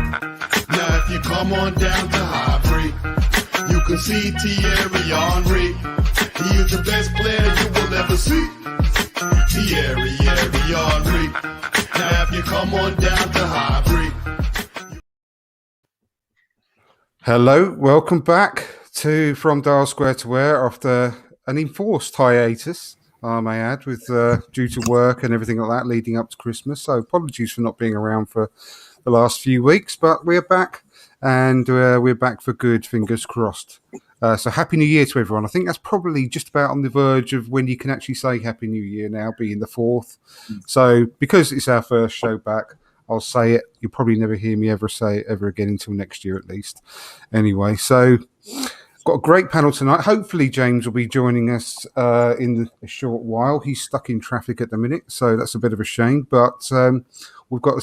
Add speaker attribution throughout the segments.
Speaker 1: Now if you come on down to Highbury, you can see Thierry Henry. He is the best player you will ever see. Thierry Henry. Now if you come on down to Highbury.
Speaker 2: Hello, welcome back to From Dial Square to Where after an enforced hiatus, I may add, with due to work and everything like that leading up to Christmas. So apologies for not being around for the last few weeks, but we're back and we're back for good, fingers crossed. So Happy New Year to everyone. I think that's probably just about on the verge of when you can actually say Happy New Year now, being the 4th. So because it's our first show back, I'll say it. You'll probably never hear me ever say it ever again until next year at least. Anyway, so got a great panel tonight. Hopefully James will be joining us in a short while. He's stuck in traffic at the minute, so that's a bit of a shame. But we've got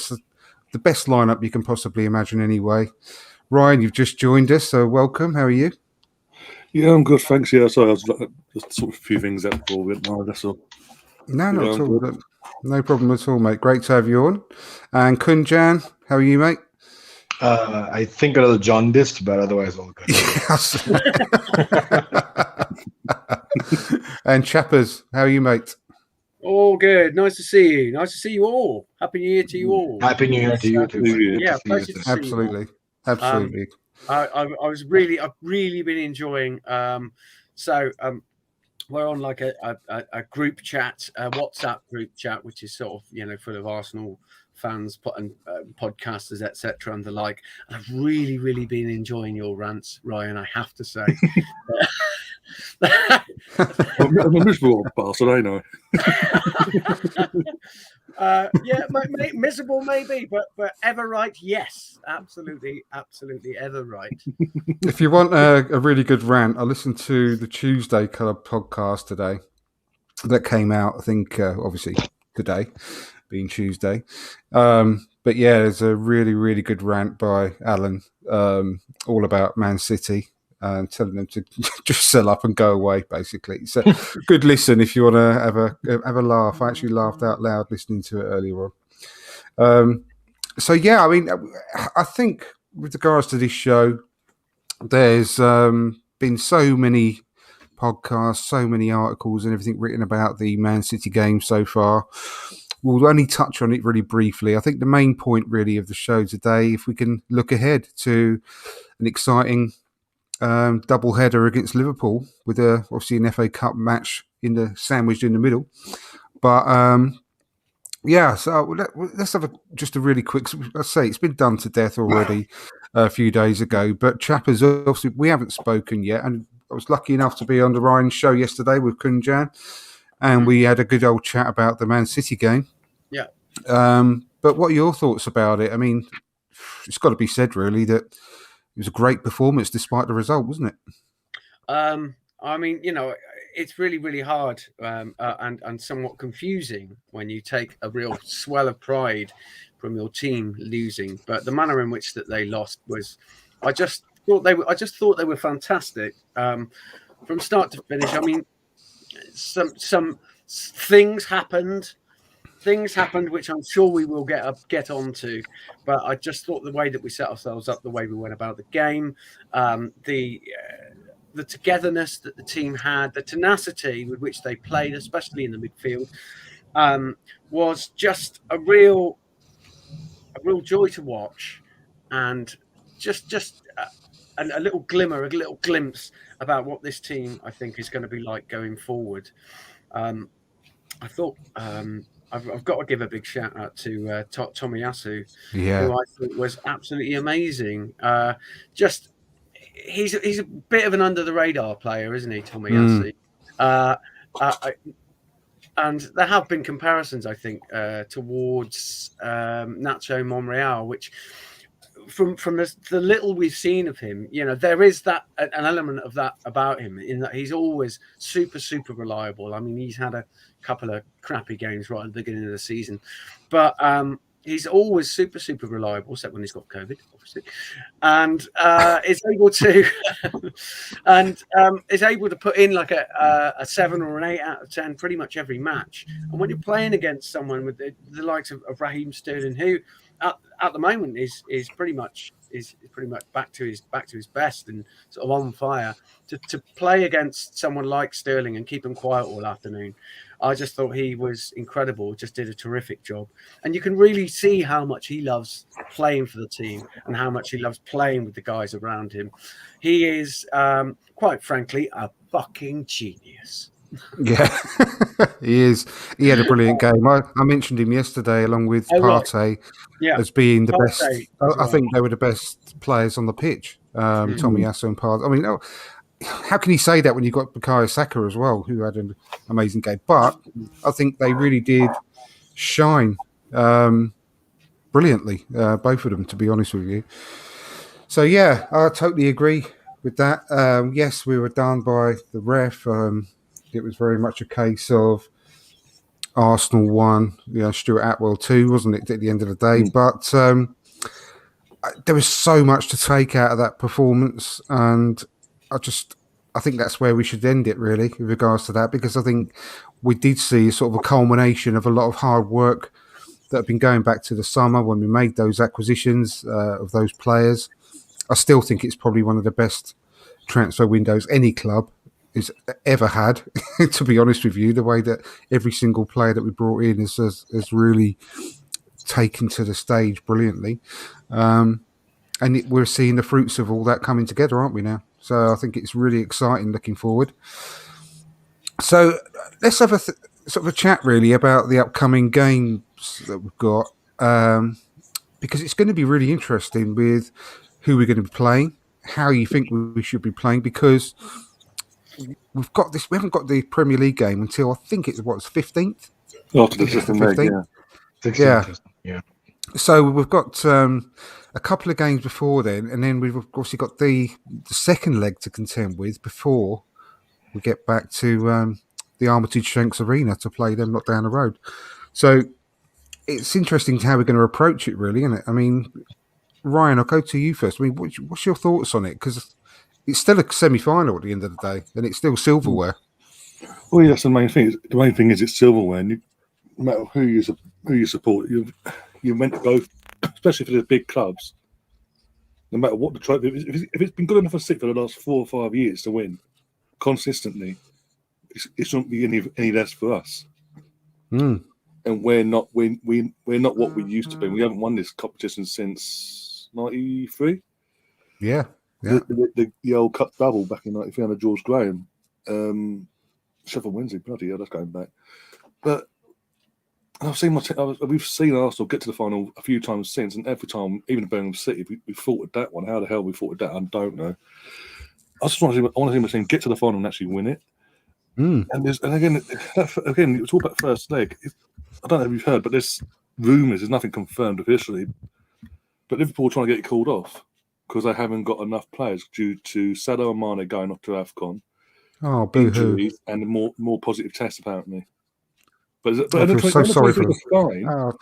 Speaker 2: the best lineup you can possibly imagine anyway. Ryan, you've just joined us, so welcome. How are you?
Speaker 3: Yeah, I'm good, thanks. Yeah, sorry, I was just sort of a few things out before we went live, that's all.
Speaker 2: No, not at all. No problem at all, mate. Great to have you on. And Kunjan, how are you, mate?
Speaker 4: I think a little jaundiced, but otherwise all good.
Speaker 2: And Chappers, how are you, mate?
Speaker 5: All good. Nice to see you. Nice to see you all. Happy New Year to you all.
Speaker 4: Happy New Year to you too.
Speaker 5: Yeah, pleasure to see you.
Speaker 2: Absolutely.
Speaker 5: I've really been enjoying. We're on like a group chat, a WhatsApp group chat, which is sort of full of Arsenal fans and podcasters, etc. and the like. And I've really been enjoying your rants, Ryan. I have to say.
Speaker 3: I'm a miserable bastard, I know.
Speaker 5: Miserable maybe, but ever right, yes, absolutely ever right.
Speaker 2: If you want a really good rant, I listened to the Tuesday Club podcast today that came out, I think, obviously today being Tuesday. But yeah, there's a really good rant by Alan all about Man City. Telling them to just sell up and go away, basically. So good listen if you want to have a laugh. I actually laughed out loud listening to it earlier on. So yeah, I mean, I think with regards to this show, there's been so many podcasts, so many articles and everything written about the Man City game so far. We'll only touch on it really briefly. I think the main point really of the show today, if we can look ahead to an exciting double header against Liverpool with obviously an FA Cup match sandwiched in the middle. But so let's have just a really quick. Let's say it's been done to death already a few days ago. But Chappers, obviously we haven't spoken yet, and I was lucky enough to be on the Ryan show yesterday with Kunjan, and we had a good old chat about the Man City game.
Speaker 5: Yeah.
Speaker 2: But what are your thoughts about it? I mean, it's got to be said really that it was a great performance despite the result, wasn't it?
Speaker 5: I mean, it's really hard and somewhat confusing when you take a real swell of pride from your team losing. But the manner in which that they lost was, I just thought they were fantastic from start to finish. I mean, some things happened. Things happened, which I'm sure we will get onto, but I just thought the way that we set ourselves up, the way we went about the game, the togetherness that the team had, the tenacity with which they played, especially in the midfield, was just a real joy to watch, and just a little glimmer, a little glimpse about what this team I think is going to be like going forward. I thought. I've got to give a big shout out to Tomiyasu, who I thought was absolutely amazing. He's a bit of an under the radar player, isn't he, Tomiyasu? And there have been comparisons, I think, towards Nacho Monreal, which from the little we've seen of him, there is an element of that about him, in that he's always super reliable. I mean, he's had a couple of crappy games right at the beginning of the season, but he's always super reliable, except when he's got COVID, obviously, and is able to put in like a 7 or an 8 out of 10 pretty much every match. And when you're playing against someone with the likes of Raheem Sterling, who at the moment is pretty much back to his best and sort of on fire. To play against someone like Sterling and keep him quiet all afternoon, I just thought he was incredible. Just did a terrific job, and you can really see how much he loves playing for the team and how much he loves playing with the guys around him. He is, quite frankly, a fucking genius.
Speaker 2: Yeah, he is. He had a brilliant game. I mentioned him yesterday along with Partey as being the best. I think they were the best players on the pitch. Tomiyasu and Partey. I mean, how can you say that when you've got Bukayo Saka as well, who had an amazing game? But I think they really did shine brilliantly, both of them, to be honest with you. So, yeah, I totally agree with that. Yes, we were done by the ref. It was very much a case of Arsenal 1, Stuart Atwell 2, wasn't it, at the end of the day? But there was so much to take out of that performance, and I think that's where we should end it, really, with regards to that, because I think we did see sort of a culmination of a lot of hard work that had been going back to the summer when we made those acquisitions of those players. I still think it's probably one of the best transfer windows any club has ever had, to be honest with you. The way that every single player that we brought in has really taken to the stage brilliantly. And we're seeing the fruits of all that coming together, aren't we now? So I think it's really exciting looking forward. So let's have a sort of a chat really about the upcoming games that we've got, because it's going to be really interesting with who we're going to be playing, how you think we should be playing, because we've got this. We haven't got the Premier League game until I think it's 15th.
Speaker 3: After the 15th,
Speaker 4: Yeah.
Speaker 2: So we've got a couple of games before then, and then we've obviously got the second leg to contend with before we get back to the Armitage Shanks Arena to play them not down the road. So it's interesting how we're going to approach it, really, isn't it? I mean, Ryan, I'll go to you first. I mean, what's your thoughts on it? Because it's still a semi-final at the end of the day, and it's still silverware.
Speaker 3: Well, yes, the main thing. The main thing is it's silverware, and no matter who you support, you're meant to go, especially for the big clubs. No matter what the trophy, if it's been good enough for City for the last 4 or 5 years to win consistently, it shouldn't be any less for us. And we're not what we used to be. We haven't won this competition since '93.
Speaker 2: Yeah.
Speaker 3: The old cup double back in '93 under George Graham. Sheffield Wednesday, bloody hell, that's going back. But we've seen Arsenal get to the final a few times since, and every time, even at Birmingham City, we fought at that one. How the hell we fought at that, I don't know. I just want to see my team get to the final and actually win it. And again, you talk about first leg. I don't know if you've heard, but there's rumours. There's nothing confirmed officially. But Liverpool are trying to get it called off because they haven't got enough players due to Sadio and Mane going off to AFCON.
Speaker 2: Oh, boo-hoo.
Speaker 3: Injuries and more positive tests apparently. But
Speaker 2: I feel so sorry for them.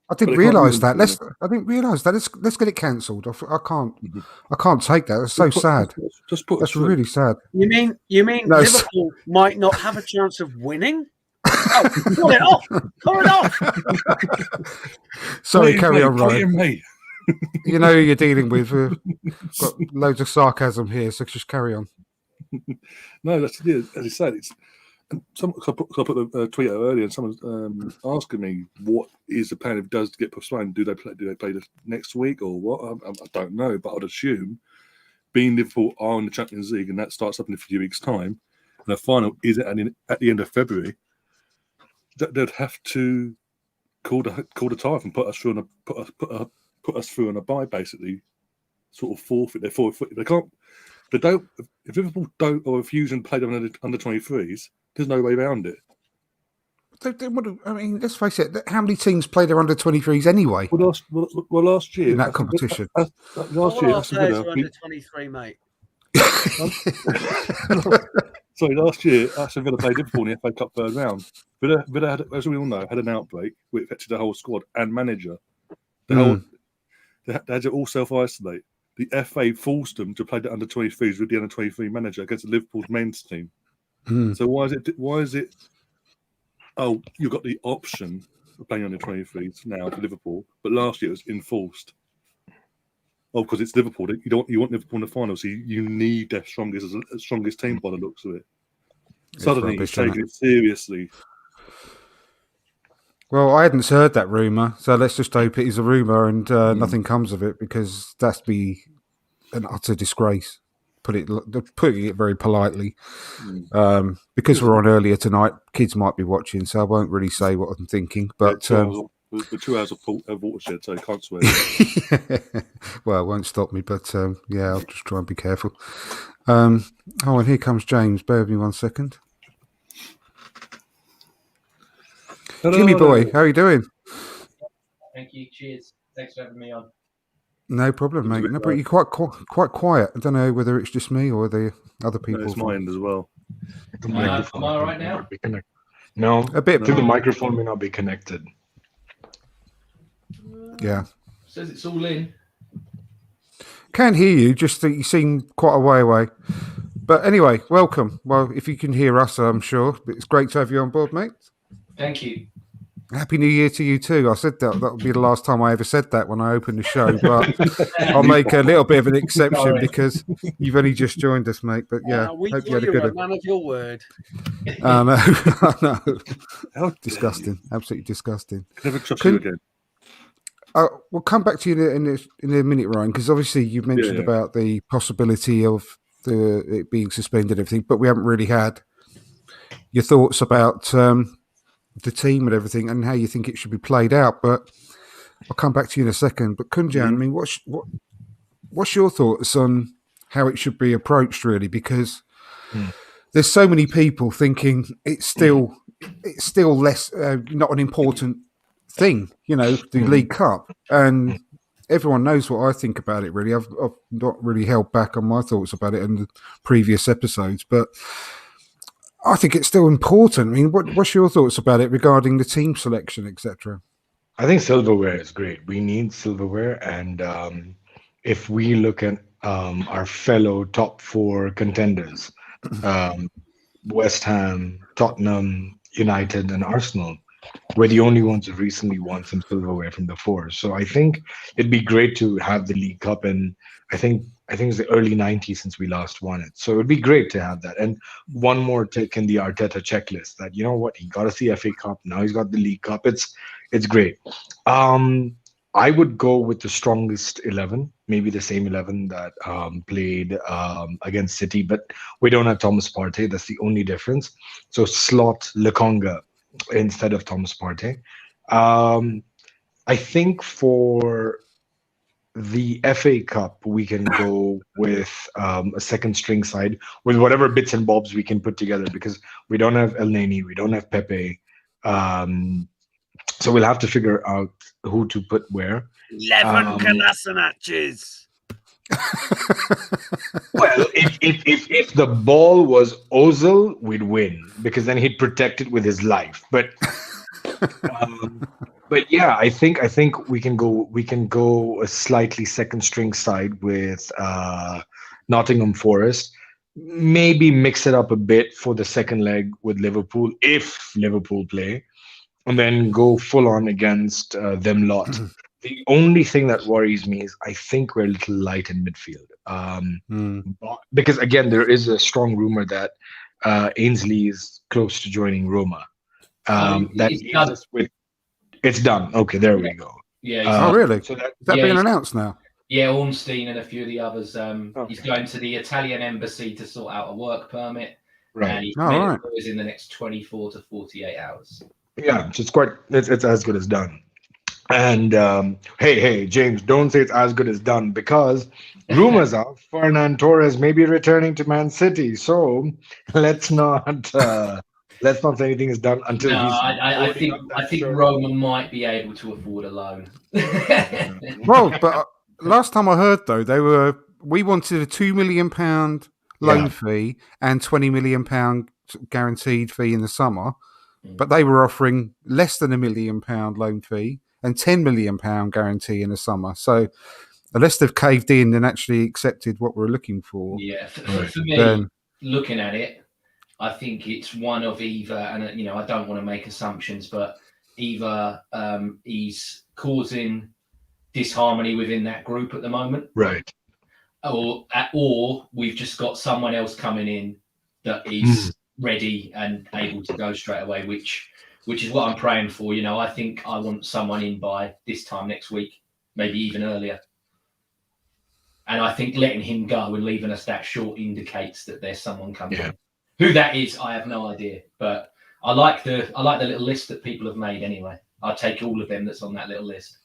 Speaker 2: I didn't realise that. I didn't realise that. Let's get it cancelled. I can't take that. It's so sad. That's really sad.
Speaker 5: You mean Liverpool might not have a chance of winning? Oh, pull it off! Pull it off!
Speaker 2: Sorry, carry on, Ryan. You know who you're dealing with. We've got loads of sarcasm here, so just carry on.
Speaker 3: No, that's it. As you said, it's. I put a tweet out earlier, and someone's asking me what is the plan if it does get postponed. Do they play this next week or what? I don't know, but I'd assume, being Liverpool are in the Champions League and that starts up in a few weeks' time, and the final is at the end of February, they'd have to call the tie and put us through on a bye, basically, sort of forfeit. They forfeit. They can't. They don't. If Liverpool don't or Fusion play them under 23s. There's no way around it.
Speaker 2: I mean, let's face it. How many teams play their under 23s anyway?
Speaker 3: Well, last year
Speaker 2: in that competition.
Speaker 3: Last year,
Speaker 5: under 23, mate.
Speaker 3: Sorry, last year Aston Villa played Liverpool in the FA Cup third round. Villa had, as we all know, had an outbreak which affected the whole squad and manager. They had to all self-isolate. The FA forced them to play the under 23s with the under 23 manager against the Liverpool's men's team. So why is it? Oh, you've got the option playing under 23s now for Liverpool, but last year it was enforced. Oh, because it's Liverpool. You want Liverpool in the final, so you need their strongest team by the looks of it. Suddenly, he's taking it seriously.
Speaker 2: Well, I hadn't heard that rumour, so let's just hope it is a rumour and nothing comes of it, because that's be an utter disgrace. Putting it very politely. Because we're on earlier tonight, kids might be watching, so I won't really say what I'm thinking. But
Speaker 3: the 2 hours of watershed, so I can't swear.
Speaker 2: Well, it won't stop me, but yeah, I'll just try and be careful. And here comes James. Bear with me 1 second.
Speaker 3: Hello,
Speaker 2: Jimmy boy, how are you doing?
Speaker 6: Thank you. Cheers. Thanks for having me on.
Speaker 2: No problem, mate. No, but you're quite quiet. I don't know whether it's just me or the other people.
Speaker 3: It's my end as well.
Speaker 6: Am I all right now?
Speaker 4: No,
Speaker 2: A bit.
Speaker 4: I think the microphone may not be connected.
Speaker 2: Yeah.
Speaker 6: Says it's all in.
Speaker 2: Can hear you, just that you seem quite a way away. But anyway, welcome. Well, if you can hear us, I'm sure. But it's great to have you on board, mate.
Speaker 6: Thank you.
Speaker 2: Happy New Year to you too. I said that would be the last time I ever said that when I opened the show, but I'll make a little bit of an exception because you've only just joined us, mate. But yeah, hope you had a good.
Speaker 5: Man of your word.
Speaker 2: I know, I know.
Speaker 3: How
Speaker 2: Disgusting, absolutely disgusting.
Speaker 3: Never trust you again.
Speaker 2: We'll come back to you in a minute, Ryan, because obviously you mentioned about the possibility of it being suspended and everything, but we haven't really had your thoughts about the team and everything and how you think it should be played out. But I'll come back to you in a second. But Kunjan, I mean, what's your thoughts on how it should be approached, really? Because there's so many people thinking it's still less not an important thing, the League Cup, and everyone knows what I think about it. Really, I've not really held back on my thoughts about it in the previous episodes, but I think it's still important. I mean, what's your thoughts about it regarding the team selection, etc.?
Speaker 4: I think silverware is great. We need silverware, and if we look at our fellow top 4 contenders, West Ham, Tottenham, United, and Arsenal, we're the only ones who recently won some silverware from the 4. So I think it'd be great to have the League Cup, and I think it's the early 90s since we last won it. So it'd be great to have that. And one more tick in the Arteta checklist that, you know what, he got us the FA Cup, now he's got the League Cup. It's great. I would go with the strongest 11, maybe the same 11 that played against City, but we don't have Thomas Partey. That's the only difference. So slot Lokonga instead of Thomas Partey. I think for the FA Cup, we can go with a second string side with whatever bits and bobs we can put together, because we don't have El Neni, we don't have Pepe. So we'll have to figure out who to put where.
Speaker 5: 11 Kolasinacs.
Speaker 4: Well, if the ball was Ozil, we'd win, because then he'd protect it with his life. But yeah, I think we can go a slightly second string side with Nottingham Forest. Maybe mix it up a bit for the second leg with Liverpool if Liverpool play, and then go full on against them lot. The only thing that worries me is I think we're a little light in midfield. Because again, there is a strong rumor that Ainsley is close to joining Roma. It's done. Okay, there we go.
Speaker 6: Yeah.
Speaker 2: Oh, really?
Speaker 4: So
Speaker 2: Is that being announced now?
Speaker 6: Yeah, Ornstein and a few of the others. He's going to the Italian embassy to sort out a work permit.
Speaker 4: Right.
Speaker 6: And he's in the next 24 to 48 hours.
Speaker 4: Yeah, so it's as good as done. And hey, James, don't say it's as good as done, because rumors are Fernan Torres may be returning to Man City. So let's not say anything is done until.
Speaker 6: No, I think Roma might be able to afford a loan.
Speaker 2: Well, but last time I heard though, we wanted a £2 million loan fee and £20 million guaranteed fee in the summer, but they were offering less than £1 million loan fee and £10 million guarantee in the summer. So unless they've caved in and actually accepted what we're looking for,
Speaker 6: for me, looking at it, I think it's one of either. And I don't want to make assumptions, but either he's causing disharmony within that group at the moment,
Speaker 4: Right.
Speaker 6: or we've just got someone else coming in that is ready and able to go straight away, which is what I'm praying for. You know, I think I want someone in by this time next week, maybe even earlier. And I think letting him go and leaving us that short indicates that there's someone coming in. Who that is, I have no idea. But I like the little list that people have made anyway. I'll take all of them that's on that little list.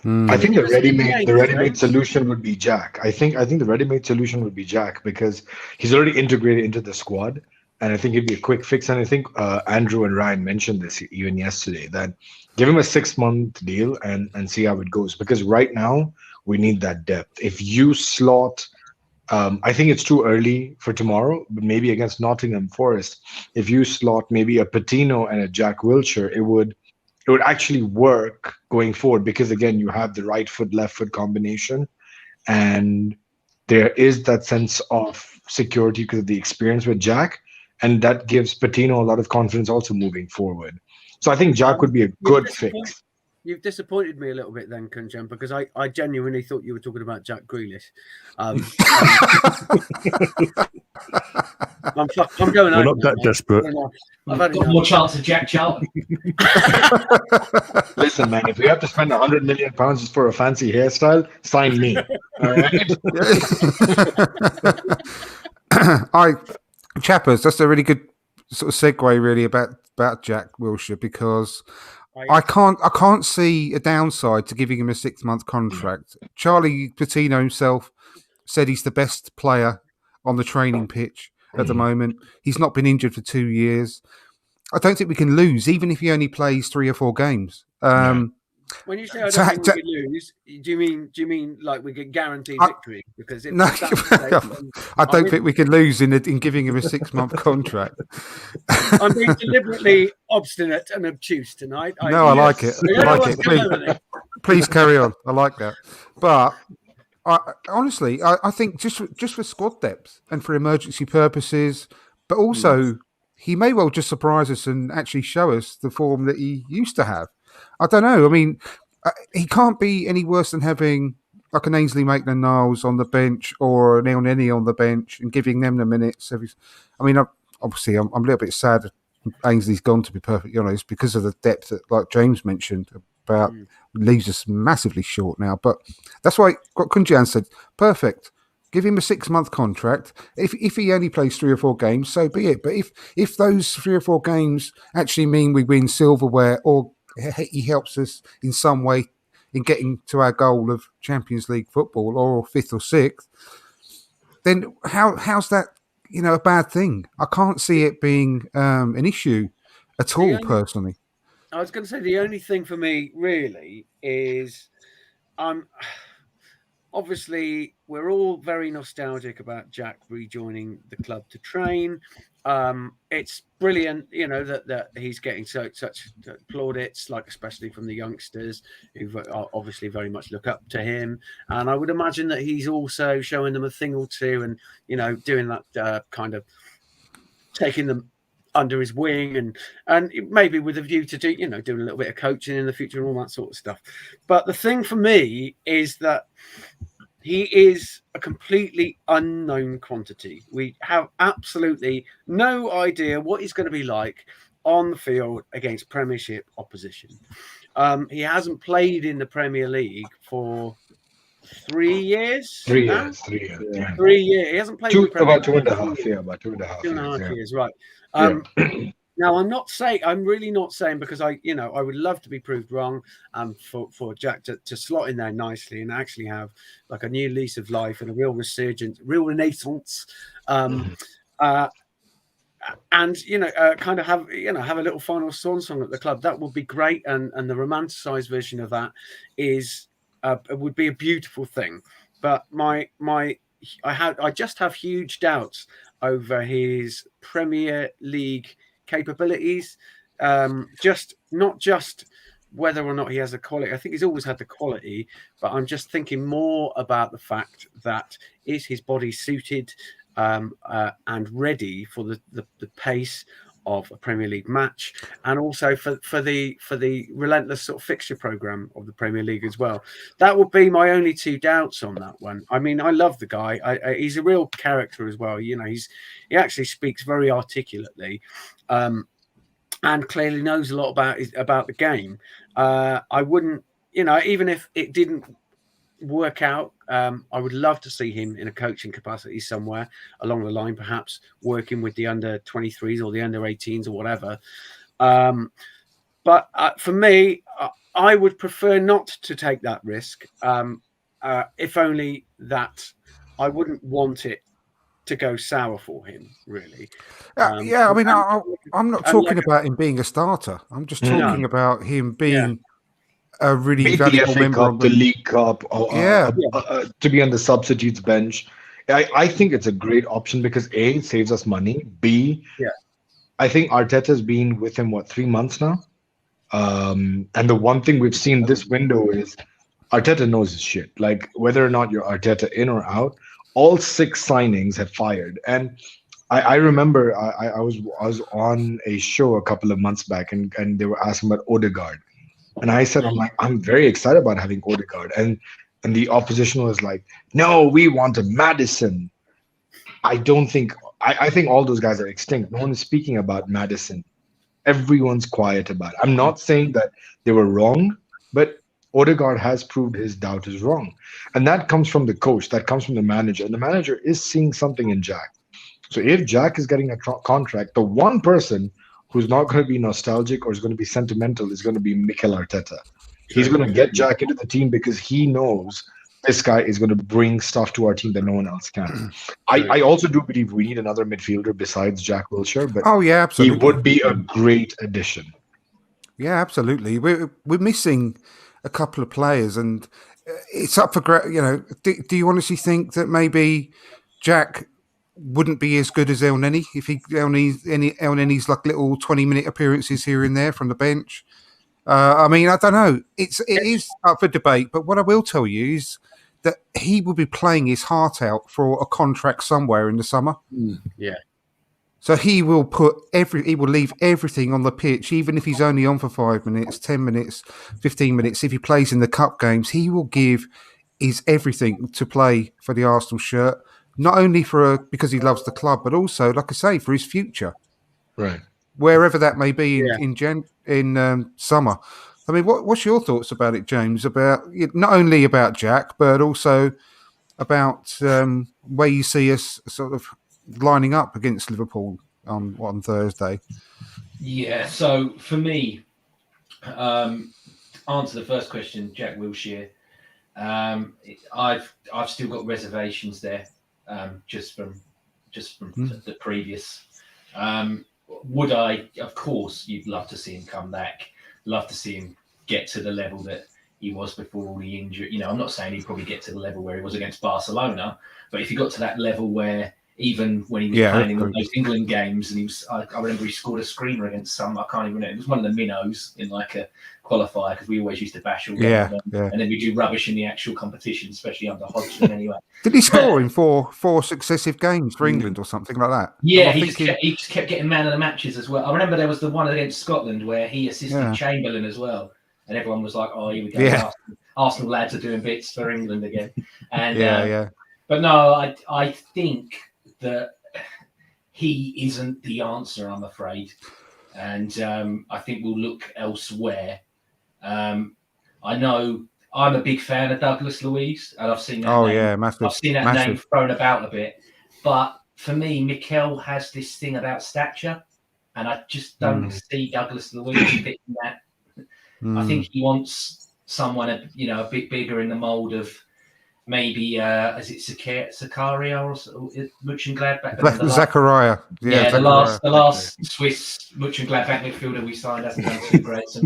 Speaker 4: I think the ready-made solution would be Jack. I think the ready-made solution would be Jack because he's already integrated into the squad, and I think it'd be a quick fix. And I think Andrew and Ryan mentioned this even yesterday, that give him a 6-month deal and see how it goes. Because right now we need that depth. If you slot, I think it's too early for tomorrow, but maybe against Nottingham Forest, if you slot maybe a Patino and a Jack Wilshere, it would actually work going forward, because again, you have the right foot, left foot combination, and there is that sense of security because of the experience with Jack, and that gives Patino a lot of confidence also moving forward. So I think Jack would be a good fix.
Speaker 5: You've disappointed me a little bit then, Kunjan, because I genuinely thought you were talking about Jack Grealish. I'm going.
Speaker 3: We're not that desperate.
Speaker 5: I've had
Speaker 6: got more chance of Jack Charlton.
Speaker 4: Listen, man, if we have to spend £100 million just for a fancy hairstyle, sign me. All right.
Speaker 2: Chappers, that's a really good sort of segue, really, about Jack Wilshere, because I can't see a downside to giving him a 6-month contract. Charlie Patino himself said he's the best player on the training pitch at the moment. He's not been injured for 2 years. I don't think we can lose, even if he only plays 3 or 4 games.
Speaker 5: When you say I don't think we could lose, do you mean like we get guaranteed victory? Because if
Speaker 2: I don't think we can lose in giving him a 6-month contract.
Speaker 5: I'm being deliberately obstinate and obtuse tonight.
Speaker 2: I like it. I like it. Please carry on. I like that. But honestly, I think just for squad depth and for emergency purposes, but also he may well just surprise us and actually show us the form that he used to have. I don't know. I mean, he can't be any worse than having like an Ainsley Maitland-Niles on the bench or an Elneny on the bench and giving them the minutes. I mean, obviously, I'm a little bit sad that Ainsley's gone, to be perfectly honest, because of the depth that, like James mentioned, about leaves us massively short now. But that's why what Kunjan said, perfect. Give him a 6-month contract. If he only plays 3 or 4 games, so be it. But if those 3 or 4 games actually mean we win silverware, or he helps us in some way in getting to our goal of Champions League football, or 5th or 6th, then how's that a bad thing? I can't see it being an issue at all, personally.
Speaker 5: I was going to say the only thing for me really is obviously we're all very nostalgic about Jack rejoining the club to train. It's brilliant, that he's getting such plaudits, like especially from the youngsters who obviously very much look up to him. And I would imagine that he's also showing them a thing or two, and doing that kind of taking them under his wing, and maybe with a view to doing a little bit of coaching in the future and all that sort of stuff. But the thing for me is that he is a completely unknown quantity. We have absolutely no idea what he's going to be like on the field against Premiership opposition. He hasn't played in the Premier League for 3 years.
Speaker 4: 3 years. 3 years. Yeah.
Speaker 5: 3 years. He hasn't played
Speaker 4: about 2.5. Yeah, about 2.5.
Speaker 5: 2.5 years, right. Now, I'm really not saying, because I would love to be proved wrong, for Jack to slot in there nicely and actually have like a new lease of life and a real resurgence, real renaissance, and kind of have a little final swan song at the club. That would be great, and the romanticized version of that would be a beautiful thing. But I just have huge doubts over his Premier League capabilities, not just whether or not he has the quality. I think he's always had the quality, but I'm just thinking more about the fact that is his body suited and ready for the pace of a Premier League match, and also for the relentless sort of fixture program of the Premier League as well. That would be my only two doubts on that one. I mean, I love the guy. He's a real character as well. You know, he actually speaks very articulately, and clearly knows a lot about the game. I wouldn't, you know, even if it didn't work out, I would love to see him in a coaching capacity somewhere along the line, perhaps working with the under 23s or the under 18s or whatever. But for me, I would prefer not to take that risk, if only that I wouldn't want it to go sour for him, really.
Speaker 2: Yeah, I mean, I'm not talking about him being a starter. I'm just talking about him being a really
Speaker 4: Maybe the
Speaker 2: valuable
Speaker 4: FA
Speaker 2: member
Speaker 4: Cup,
Speaker 2: of
Speaker 4: the League Cup, or, to be on the substitutes bench. I think it's a great option because A, it saves us money. B, I think Arteta's been with him, 3 months now? And the one thing we've seen this window is Arteta knows his shit. Like, whether or not you're Arteta in or out, all 6 signings have fired. And I remember I was on a show a couple of months back, and they were asking about Odegaard. And I said, I'm very excited about having Odegaard. And the opposition was like, no, we want a Maddison. I think all those guys are extinct. No one is speaking about Maddison. Everyone's quiet about it. I'm not saying that they were wrong, but Odegaard has proved his doubt is wrong. And that comes from the coach. That comes from the manager. And the manager is seeing something in Jack. So if Jack is getting a contract, the one person who's not going to be nostalgic or is going to be sentimental is going to be Mikel Arteta. He's going to get Jack into the team because he knows this guy is going to bring stuff to our team that no one else can. I also do believe we need another midfielder besides Jack Wilshere, but
Speaker 2: absolutely.
Speaker 4: He would be a great addition.
Speaker 2: Yeah, absolutely. We're missing a couple of players, and it's up for you know. Do you honestly think that maybe Jack wouldn't be as good as El Neni if El Neni's like little 20-minute appearances here and there from the bench? I mean, I don't know. It is up for debate, but what I will tell you is that he will be playing his heart out for a contract somewhere in the summer.
Speaker 5: Yeah.
Speaker 2: So he will leave everything on the pitch, even if he's only on for 5 minutes, 10 minutes, 15 minutes. If he plays in the cup games, he will give his everything to play for the Arsenal shirt. Not only because he loves the club, but also, like I say, for his future,
Speaker 4: right?
Speaker 2: Wherever that may be in summer. I mean, what's your thoughts about it, James? About not only about Jack, but also about where you see us sort of lining up against Liverpool on Thursday.
Speaker 6: Yeah. So for me, answer the first question, Jack Wilshere. I've still got reservations there. Just from the previous. Would I? Of course, you'd love to see him come back. Love to see him get to the level that he was before all the injury. You know, I'm not saying he'd probably get to the level where he was against Barcelona, but if he got to that level where even when he was playing in those England games, and I remember he scored a screamer against some. I can't even remember. It was one of the minnows in like a qualifier because we always used to bash all them, and then we do rubbish in the actual competition, especially under Hodgson. Anyway,
Speaker 2: did he score in four successive games for England or something like that?
Speaker 6: Yeah, he just kept getting man of the matches as well. I remember there was the one against Scotland where he assisted Chamberlain as well, and everyone was like, "Oh, here we go, Arsenal lads are doing bits for England again." And but no, I think that he isn't the answer, I'm afraid, and I think we'll look elsewhere. I know I'm a big fan of Douglas Luiz, and I've seen that
Speaker 2: massive.
Speaker 6: I've seen that name thrown about a bit, but for me, Mikel has this thing about stature, and I just don't see Douglas Luiz fitting that. I think he wants someone, a bit bigger in the mould of maybe is it Zakaria or Mönchengladbach?
Speaker 2: Zakaria.
Speaker 6: The last Swiss Mönchengladbach midfielder we signed hasn't done too great, so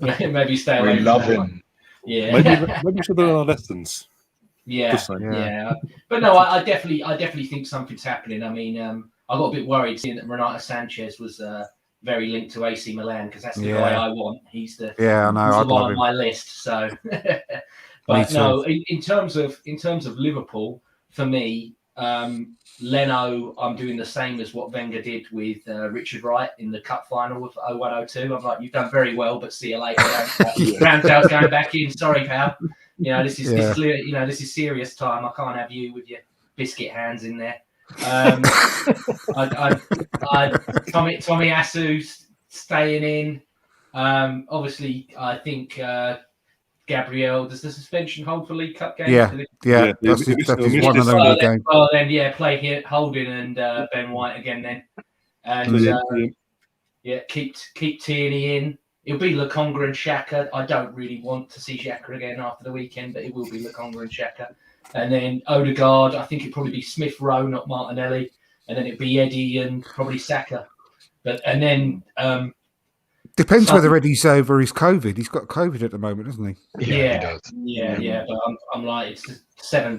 Speaker 6: maybe stay away.
Speaker 4: We love him.
Speaker 6: Yeah,
Speaker 3: maybe we should learn our lessons.
Speaker 6: Yeah. But no, I definitely think something's happening. I mean, I got a bit worried seeing that Renato Sanchez was very linked to AC Milan because that's the guy I want. He's the one on my list. So. But no, in terms of Liverpool, for me, Leno, I'm doing the same as what Wenger did with Richard Wright in the cup final of 01-02. I'm like, you've done very well, but see you later. Ramsdale's going back in. Sorry, pal. You know, this is this is serious time. I can't have you with your biscuit hands in there. Tommy Asu staying in. Obviously, I think Gabriel, does the suspension hold for League Cup games?
Speaker 2: Yeah. That's his one and only game.
Speaker 6: Well, then, play here, Holding and Ben White again then. And keep Tierney in. It'll be Lokonga and Xhaka. I don't really want to see Xhaka again after the weekend, but it will be Lokonga and Xhaka. And then Odegaard, I think it'd probably be Smith Rowe, not Martinelli. And then it'd be Eddie and probably Saka.
Speaker 2: Depends whether Eddie's over his COVID. He's got COVID at the moment, doesn't he?
Speaker 6: Yeah. But I'm like, it's a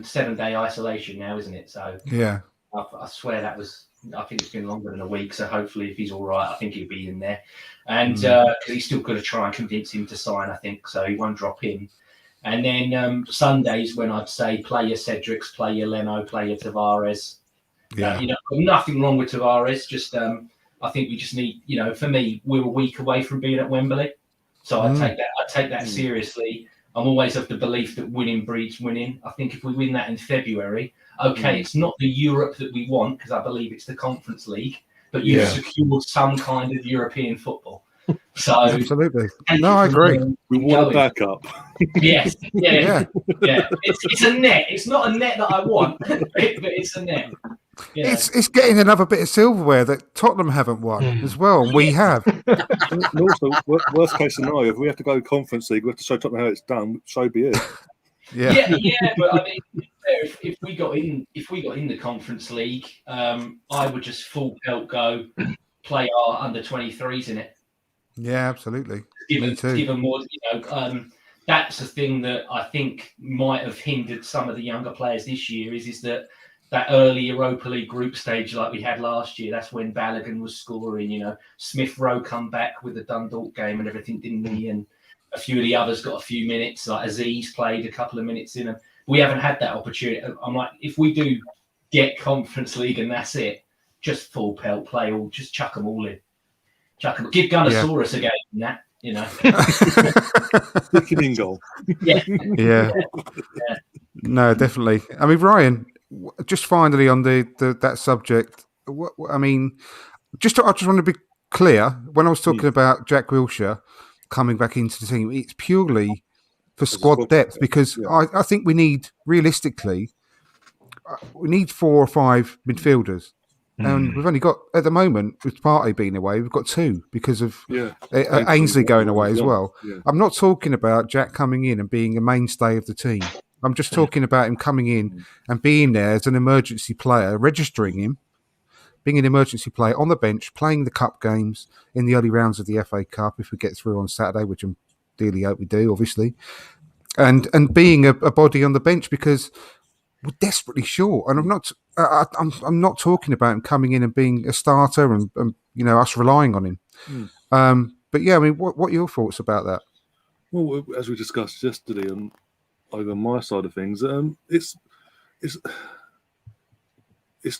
Speaker 6: seven-day isolation now, isn't it? So
Speaker 2: yeah,
Speaker 6: I swear that was. I think it's been longer than a week. So hopefully, if he's all right, I think he'll be in there. And because he's still got to try and convince him to sign, I think so. He won't drop him. And then Sundays when I'd say play your Cedrics, play your Leno, play your Tavares.
Speaker 2: Yeah,
Speaker 6: nothing wrong with Tavares. Just I think we just need, for me, we're a week away from being at Wembley, so I take that seriously. I'm always of the belief that winning breeds winning. I think if we win that in February, it's not the Europe that we want because I believe it's the Conference League, but you've secured some kind of European football. So
Speaker 2: absolutely, no, I agree.
Speaker 3: We want a backup.
Speaker 6: Yes, yeah. It's a net. It's not a net that I want, but it's a net. Yeah.
Speaker 2: It's getting another bit of silverware that Tottenham haven't won as well, and we have.
Speaker 3: And also, worst case scenario, if we have to go Conference League, we have to show Tottenham how it's done. So be it.
Speaker 6: Yeah. But I mean, if we got in the Conference League, I would just full pelt go play our under 23s in it.
Speaker 2: Yeah, absolutely.
Speaker 6: Given more, that's the thing that I think might have hindered some of the younger players this year is that early Europa League group stage like we had last year. That's when Balogun was scoring. Smith Rowe come back with the Dundalk game and everything, didn't he? And a few of the others got a few minutes. Like Aziz played a couple of minutes in them. We haven't had that opportunity. I'm like, if we do get Conference League and that's it, just full pelt play all, just chuck them all in. Chuck them. Give Gunnosaurus a game in that.
Speaker 3: Wicked in goal.
Speaker 2: Yeah. No, definitely. I mean, Ryan, just finally on that subject. I mean, I just want to be clear. When I was talking about Jack Wilshere coming back into the team, it's purely for squad depth because I think we need, realistically, 4 or 5 midfielders. And we've only got, at the moment, with Partey being away, we've got 2 because of Ainsley going away as well. Yeah. I'm not talking about Jack coming in and being a mainstay of the team. I'm just talking about him coming in and being there as an emergency player, registering him, being an emergency player on the bench, playing the cup games in the early rounds of the FA Cup if we get through on Saturday, which I dearly hope we do, obviously, and being a body on the bench because we're desperately short. And I'm not talking about him coming in and being a starter and us relying on him. But yeah, I mean, what are your thoughts about that?
Speaker 3: Well, as we discussed yesterday on over my side of things, it's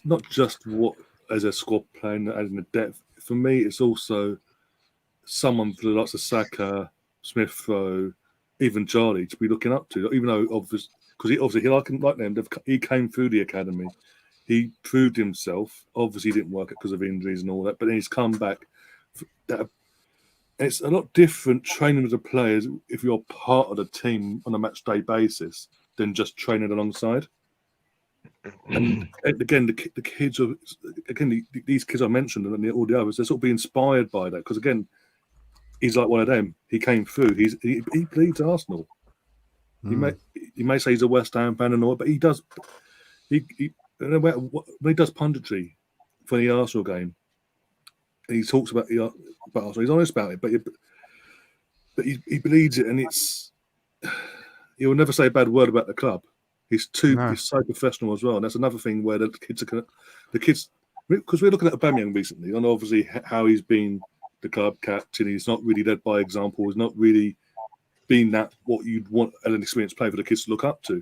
Speaker 3: not just what as a squad playing adding the depth. For me, it's also someone for the likes of Saka, Smith Rowe, even Charlie to be looking up to. Even though obviously, because he came through the academy, he proved himself. Obviously, he didn't work because of injuries and all that, but then he's come back. It's a lot different training with the players if you're part of the team on a match day basis than just training alongside. And again, the kids are these kids I mentioned and all the others. They're sort of be inspired by that because again, he's like one of them. He came through. He bleeds Arsenal. He may say he's a West Ham fan and all, but he does. When he does punditry for the Arsenal game, and he talks about Arsenal. He's honest about it, but he believes it, and he will never say a bad word about the club. He's so professional as well, and that's another thing where the kids because we're looking at Aubameyang recently, and obviously how he's been the club captain. He's not really led by example. He's not really been that what you'd want as an experienced player for the kids to look up to.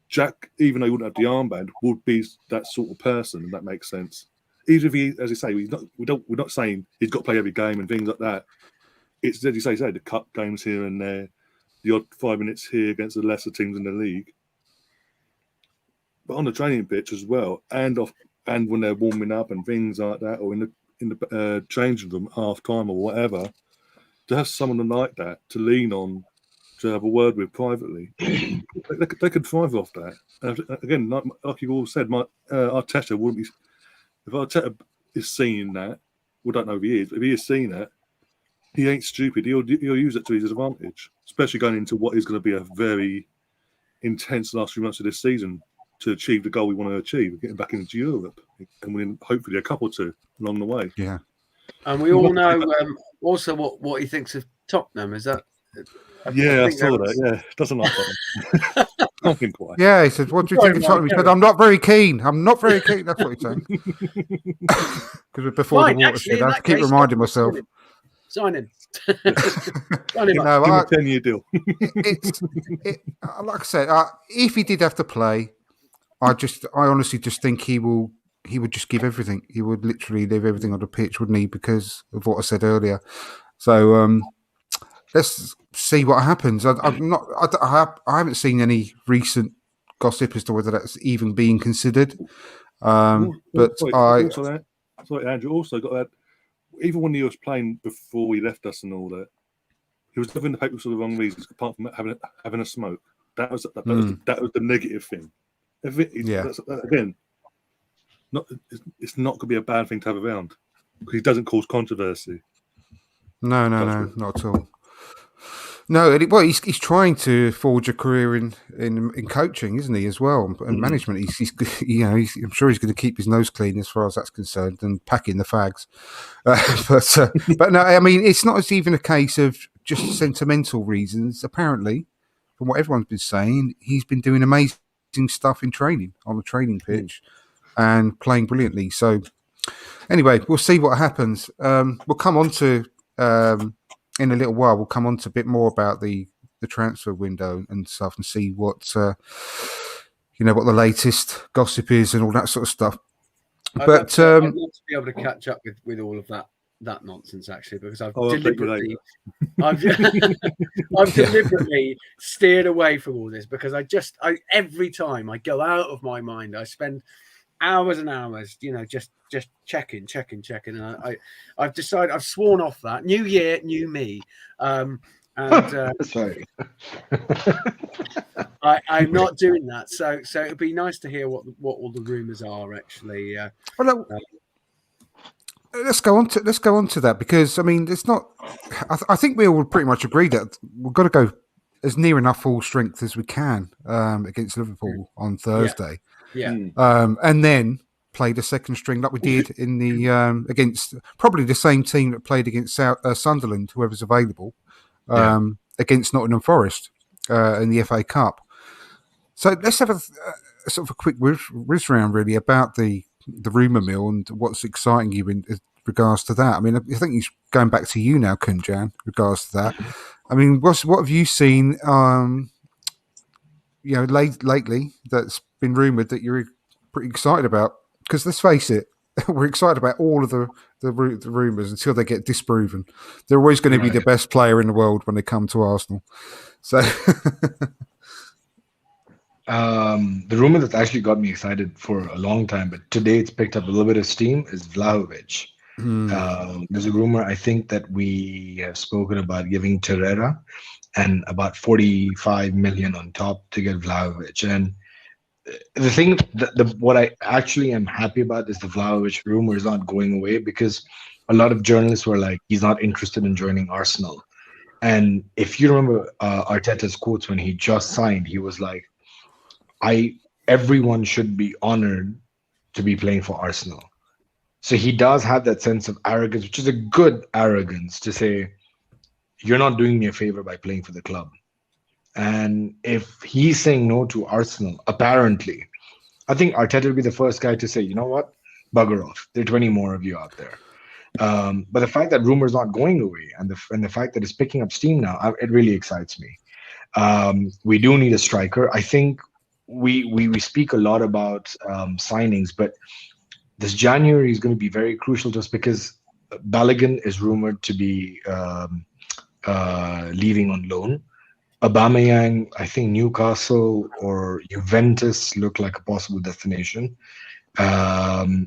Speaker 3: Jack, even though he wouldn't have the armband, would be that sort of person, and that makes sense. Even if he, as you say, we're not saying he's got to play every game and things like that. It's, as you say, the cup games here and there, the odd 5 minutes here against the lesser teams in the league. But on the training pitch as well, and when they're warming up and things like that, or in the changing room half time or whatever, to have someone like that to lean on, to have a word with privately, they could thrive off that. And again, like you all said, Arteta wouldn't be. If Arteta is seeing that, we don't know if he is, but if he is seeing that, he ain't stupid. He'll use it to his advantage, especially going into what is going to be a very intense last few months of this season to achieve the goal we want to achieve, getting back into Europe and winning hopefully a couple or two along the way.
Speaker 2: Yeah.
Speaker 5: And we all know also what he thinks of Tottenham. Is that?
Speaker 3: I saw that. Yeah, doesn't like that. Nothing quite.
Speaker 2: Yeah, he said, "What do you think of Tottenham?" He said, "I'm not very keen. I'm not very keen." That's what he's saying. Because before
Speaker 5: Fine,
Speaker 2: the
Speaker 5: actually,
Speaker 2: watershed, I have to keep reminding myself.
Speaker 5: Sign him.
Speaker 2: You know,
Speaker 3: Give him a 10-year deal.
Speaker 2: Like I said, if he did have to play, I honestly just think he would just give everything. He would literally leave everything on the pitch, wouldn't he? Because of what I said earlier. So let's see what happens. I haven't seen any recent gossip as to whether that's even being considered. But
Speaker 3: sorry, Andrew. Also got that. Even when he was playing before he left us and all that, he was living the papers for the wrong reasons, apart from having a smoke. That was the negative thing. Again, it's not going to be a bad thing to have around because he doesn't cause controversy.
Speaker 2: No, not at all. No, he's trying to forge a career in coaching, isn't he, as well, and management. I'm sure he's going to keep his nose clean as far as that's concerned, and packing the fags. But no, I mean, it's not even a case of just sentimental reasons. Apparently, from what everyone's been saying, he's been doing amazing stuff in training on the training pitch and playing brilliantly. So, anyway, we'll see what happens. We'll come on to. In a little while, we'll come on to a bit more about the transfer window and stuff, and see what what the latest gossip is and all that sort of stuff.
Speaker 5: I'd love to be able to catch up with all of that nonsense actually, because I've deliberately steered away from all this because I every time I go out of my mind, I spend hours and hours, just checking. And I've decided, I've sworn off that. New year, new me.
Speaker 4: Sorry.
Speaker 5: I'm not doing that. So it'd be nice to hear what all the rumours are actually.
Speaker 2: Let's go on to that, because I mean, it's not. I think we all pretty much agree that we've got to go as near enough full strength as we can against Liverpool on Thursday.
Speaker 5: Yeah.
Speaker 2: And then play the second string like we did in the against probably the same team that played against Sunderland, whoever's available, against Nottingham Forest in the FA Cup. So let's have a sort of a quick whiz round really about the rumour mill and what's exciting you in regards to that. I mean, I think he's going back to you now, Kunjan, in regards to that. I mean, what have you seen? Lately that's been rumoured that you're pretty excited about, because let's face it, we're excited about all of the rumours until they get disproven. They're always going to be the best player in the world when they come to Arsenal. So
Speaker 4: the rumor that's actually got me excited for a long time, but today it's picked up a little bit of steam, is Vlahovic. There's a rumor, I think, that we have spoken about giving Torreira and about 45 million on top to get Vlahovic. And the thing, what I actually am happy about is the Vlahovic rumor is not going away, because a lot of journalists were like, he's not interested in joining Arsenal. And if you remember Arteta's quotes when he just signed, he was like, everyone should be honored to be playing for Arsenal. So he does have that sense of arrogance, which is a good arrogance, to say, you're not doing me a favor by playing for the club. And if he's saying no to Arsenal, apparently, I think Arteta will be the first guy to say, you know what, bugger off. There are 20 more of you out there. But the fact that rumor's not going away and the fact that it's picking up steam now, it really excites me. We do need a striker. I think we speak a lot about signings, but this January is going to be very crucial just because Balogun is rumored to be leaving on loan. Aubameyang, I think Newcastle or Juventus look like a possible destination.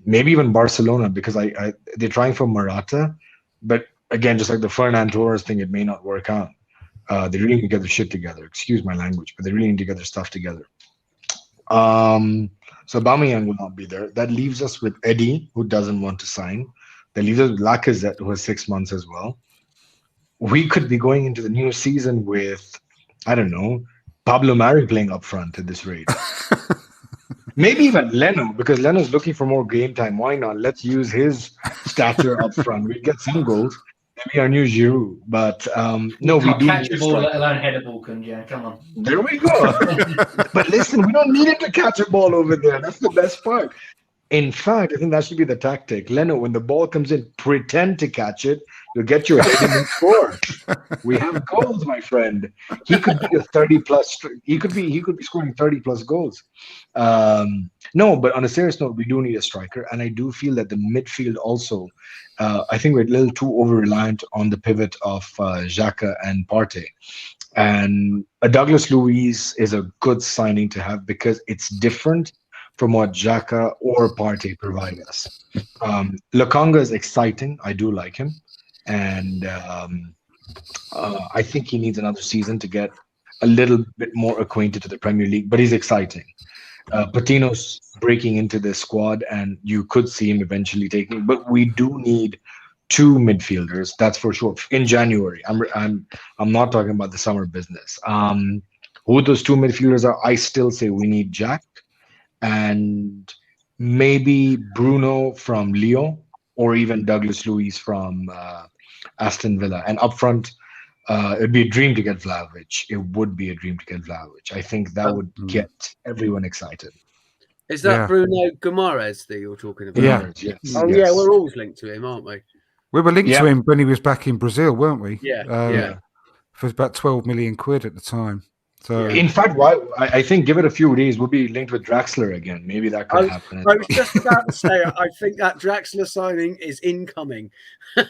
Speaker 4: Maybe even Barcelona, because they're trying for Morata, but again, just like the Fernan Torres thing, it may not work out. They really need to get their shit together. Excuse my language, but they really need to get their stuff together. So Aubameyang will not be there. That leaves us with Eddie, who doesn't want to sign. That leaves us with Lacazette, who has 6 months as well. We could be going into the new season with, I don't know, Pablo Mari playing up front at this rate. Maybe even Leno, because Leno's looking for more game time. Why not? Let's use his stature up front. We get some goals. Maybe our new Giroud. But no, we do
Speaker 6: catch
Speaker 4: need
Speaker 6: a ball,
Speaker 4: strike.
Speaker 6: let alone head a ball, Kunja. Come on.
Speaker 4: There we go. But listen, we don't need him to catch a ball over there. That's the best part. In fact, I think that should be the tactic. Leno, when the ball comes in, pretend to catch it. You'll get your head in and score. We have goals, my friend. He could be a 30-plus. He could be scoring 30-plus goals. No, but on a serious note, we do need a striker, and I do feel that the midfield also. I think we're a little too over-reliant on the pivot of Xhaka and Partey. And Douglas Luiz is a good signing to have because it's different from what Xhaka or Partey provide us. Lokonga is exciting. I do like him. And I think he needs another season to get a little bit more acquainted to the Premier League, but he's exciting. Patino's breaking into the squad, and you could see him eventually taking. But we do need 2 midfielders, that's for sure. In January, I'm not talking about the summer business. Who those 2 midfielders are? I still say we need Jack and maybe Bruno from Lyon, or even Douglas Luiz from Aston Villa. And up front, it'd be a dream to get Vlahovic. It would be a dream to get Vlahovic. I think that would get everyone excited.
Speaker 5: Is that
Speaker 2: Yeah.
Speaker 5: Bruno Guimaraes that you're talking about?
Speaker 2: Yeah.
Speaker 4: Yes.
Speaker 5: Oh,
Speaker 4: yes.
Speaker 5: yeah, we're always linked to him, aren't we?
Speaker 2: We were linked
Speaker 4: Yeah.
Speaker 2: to him when he was back in Brazil, weren't we?
Speaker 5: Yeah,
Speaker 2: Yeah. For about 12 million quid at the time. So
Speaker 5: Yeah.
Speaker 4: In fact, I think give it a few days, we'll be linked with Draxler again. Maybe that could happen.
Speaker 5: I was just about to say, I think that Draxler signing is incoming.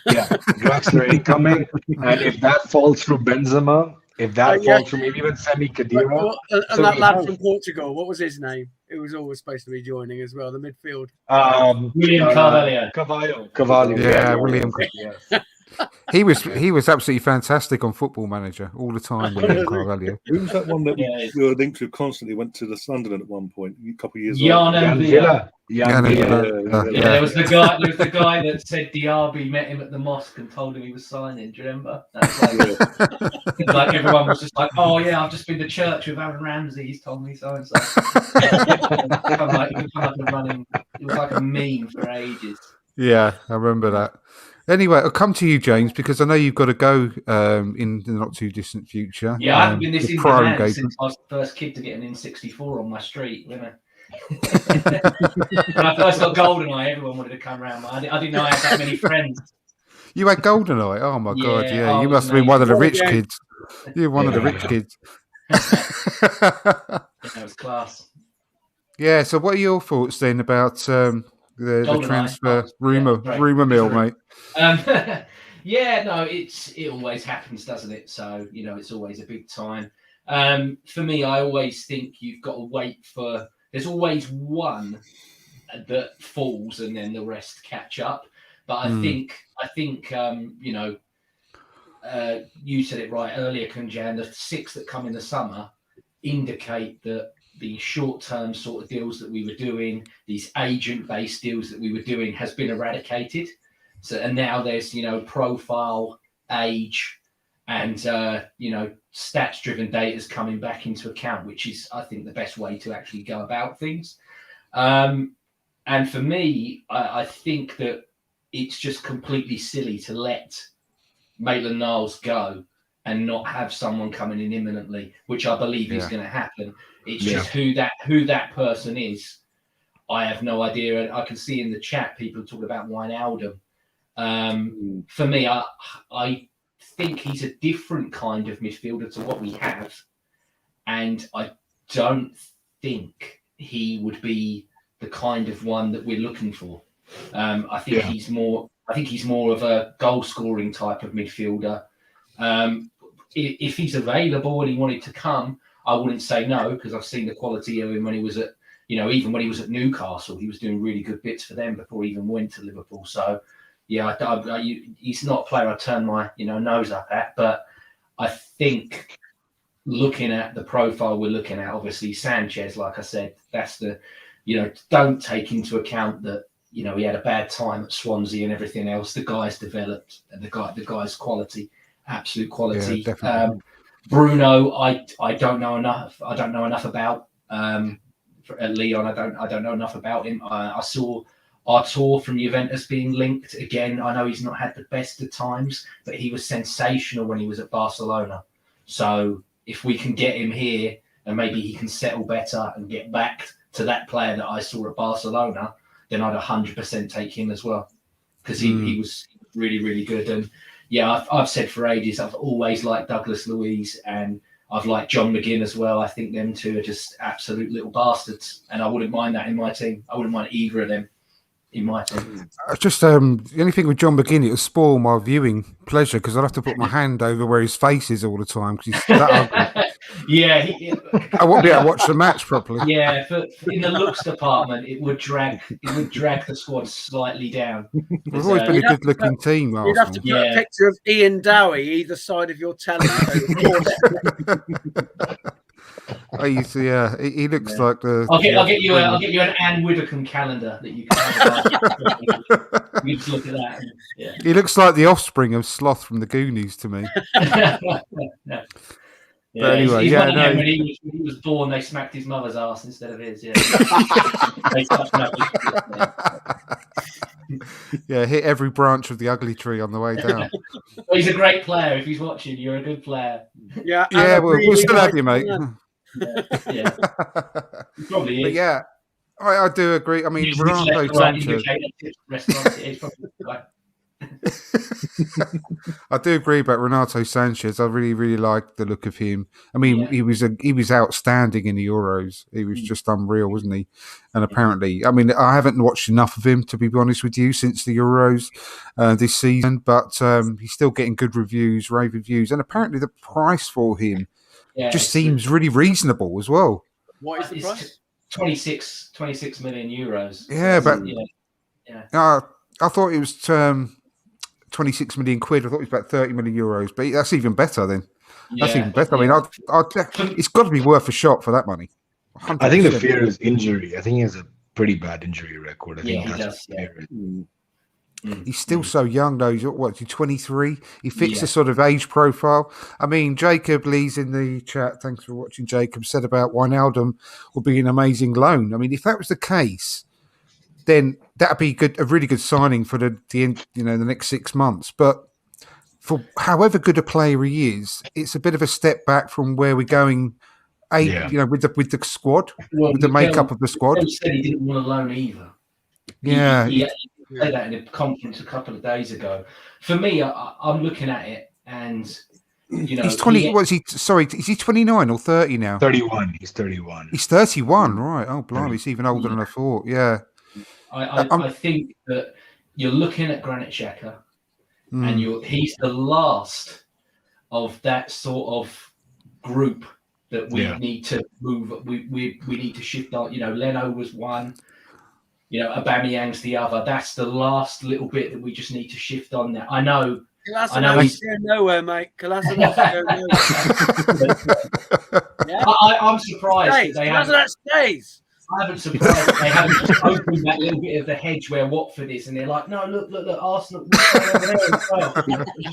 Speaker 4: Yeah, Draxler incoming. And if that falls through Benzema, if that
Speaker 5: Yeah.
Speaker 4: falls through maybe even Semi Khedira.
Speaker 5: And
Speaker 4: So
Speaker 5: that
Speaker 4: we
Speaker 5: lad
Speaker 4: have-
Speaker 5: from Portugal, what was his name? It was always supposed to be joining as well, the midfield.
Speaker 6: William Carvalho.
Speaker 4: Cavallo.
Speaker 2: Yeah, William.
Speaker 4: Yes.
Speaker 2: he was absolutely fantastic on Football Manager all the time, William Carvalho.
Speaker 3: Who was that one that
Speaker 6: Yeah.
Speaker 3: we were linked to constantly? Went to the Sunderland at one point, a couple of years ago.
Speaker 6: Jan
Speaker 4: Jan
Speaker 6: Villa.
Speaker 4: Villa.
Speaker 2: Yeah,
Speaker 4: Jan
Speaker 2: no,
Speaker 4: Villa.
Speaker 6: Yeah, there was the guy that said Diaby met him at the mosque and told him he was signing. Do you remember? That's like everyone was just like, "Oh yeah, I've just been to church with Aaron Ramsey. He's told me so and so." It was like a meme for ages.
Speaker 2: Yeah, I remember that. Anyway, I'll come to you, James, because I know you've got to go in the not too distant future.
Speaker 6: Yeah, I haven't been this
Speaker 2: the
Speaker 6: in
Speaker 2: prior
Speaker 6: demand
Speaker 2: engagement.
Speaker 6: since I was the first kid to get an N64 on my street. When I first got GoldenEye, everyone wanted to come round. I didn't know I had that many friends.
Speaker 2: You had GoldenEye. Oh my god,
Speaker 6: Yeah,
Speaker 2: yeah.
Speaker 6: oh,
Speaker 2: You must have been one of the rich
Speaker 5: amazing.
Speaker 2: kids. You're one of the rich kids.
Speaker 6: That was class.
Speaker 2: Yeah. So, what are your thoughts then about the
Speaker 6: GoldenEye.
Speaker 2: transfer
Speaker 6: Yeah,
Speaker 2: rumor
Speaker 6: great.
Speaker 2: mill, mate?
Speaker 6: Yeah, no, it always happens, doesn't it? So it's always a big time. For me, I always think you've got to wait for. There's always one that falls, and then the rest catch up. But I think you said it right earlier, Kunjan. The 6 that come in the summer indicate that the short-term sort of deals that we were doing, these agent-based deals that we were doing, has been eradicated. So, and now there's profile, age, and stats-driven data is coming back into account, which is, I think, the best way to actually go about things. And for me, I think that it's just completely silly to let Maitland-Niles go and not have someone coming in imminently, which I believe is going to happen. It's just who that person is. I have no idea. And I can see in the chat people talk about Wijnaldum. For me, I think he's a different kind of midfielder to what we have, and I don't think he would be the kind of one that we're looking for. I think he's more of a goal scoring type of midfielder. If he's available and he wanted to come, I wouldn't say no, because I've seen the quality of him when he was at, even when he was at Newcastle, he was doing really good bits for them before he even went to Liverpool. So, yeah, he's not a player I turn my nose up at, but I think looking at the profile we're looking at, obviously Sanchez, like I said, that's the, don't take into account that he had a bad time at Swansea and everything else. The guy's developed, and the guy's quality, absolute quality.
Speaker 2: Yeah,
Speaker 6: Bruno, I don't know enough. I don't know enough about Leon. I don't know enough about him. I saw Artur from Juventus being linked again. I know he's not had the best of times, but he was sensational when he was at Barcelona. So if we can get him here and maybe he can settle better and get back to that player that I saw at Barcelona, then I'd 100% take him as well, because he was really, really good. And yeah, I've said for ages, I've always liked Douglas Luiz, and I've liked John McGinn as well. I think them two are just absolute little bastards, and I wouldn't mind that in my team. I wouldn't mind either of them in my team.
Speaker 2: Just the only thing with John McGinn, it will spoil my viewing pleasure because I'll have to put my hand over where his face is all the time because he's that ugly.
Speaker 6: Yeah,
Speaker 2: I won't be able to watch the match properly.
Speaker 6: Yeah, in the looks department, it would drag the squad slightly down.
Speaker 2: We've always been a good-looking team,
Speaker 5: You'd have to put a picture of Ian Dowie either side of your telly.
Speaker 2: He looks like the.
Speaker 6: I'll get you an Anne Widdecombe calendar that you can. You just look at that. Yeah.
Speaker 2: He looks like the offspring of Sloth from the Goonies to me.
Speaker 6: No.
Speaker 2: Yeah, but anyway,
Speaker 6: he's one of them when he was born, they smacked his mother's ass instead of his. Yeah.
Speaker 2: Yeah, hit every branch of the ugly tree on the way down.
Speaker 6: Well, he's a great player. If he's watching, you're a good player.
Speaker 5: Yeah,
Speaker 2: we'll still have you, mate.
Speaker 6: Yeah. He probably is.
Speaker 2: But yeah, I do agree. I mean, Renato Sanchez. I do agree about Renato Sanchez. I really, really like the look of him. I mean, he was outstanding in the Euros. He was just unreal, wasn't he? And apparently, I mean, I haven't watched enough of him, to be honest with you, since the Euros this season. But he's still getting good reviews, rave reviews, and apparently the price for him just seems really reasonable as well.
Speaker 5: What is the price?
Speaker 6: 26 million euros.
Speaker 2: Yeah, but I thought it was 26 million quid. I thought it was about 30 million euros, but that's even better then. That's even better. I mean, it's got to be worth a shot for that money. 100%.
Speaker 4: I think the fear is injury. I think he has a pretty bad injury record. I think
Speaker 6: he does.
Speaker 2: He's still so young, though. He's 23. He fits the sort of age profile. I mean, Jacob Lee's in the chat. Thanks for watching. Jacob said about Wijnaldum will be an amazing loan. I mean, if that was the case, then that'd be a really good signing for the next 6 months. But for however good a player he is, it's a bit of a step back from where we're going. With the squad, with the makeup of the squad.
Speaker 6: He said he didn't want a loan either.
Speaker 2: Yeah,
Speaker 6: he said that in a conference a couple of days ago. For me, I'm looking at it, and
Speaker 2: he's 20. What is he? Sorry, is he 29 or 30 now?
Speaker 4: 31. He's 31.
Speaker 2: He's 31, right? Oh, blimey, he's even older than I thought. Yeah.
Speaker 6: I think that you're looking at Granit Xhaka, and he's the last of that sort of group that we need to move. We need to shift on. Leno was one. Aubameyang's the other. That's the last little bit that we just need to shift on there. I know.
Speaker 5: Kolasinac going nowhere, mate. Kolasinac going nowhere.
Speaker 6: I'm surprised they haven't.
Speaker 5: Kolasinac stays.
Speaker 6: I haven't surprised that they haven't just opened that little bit of the hedge where Watford is, and they're like, no, look, Arsenal. Over there as well.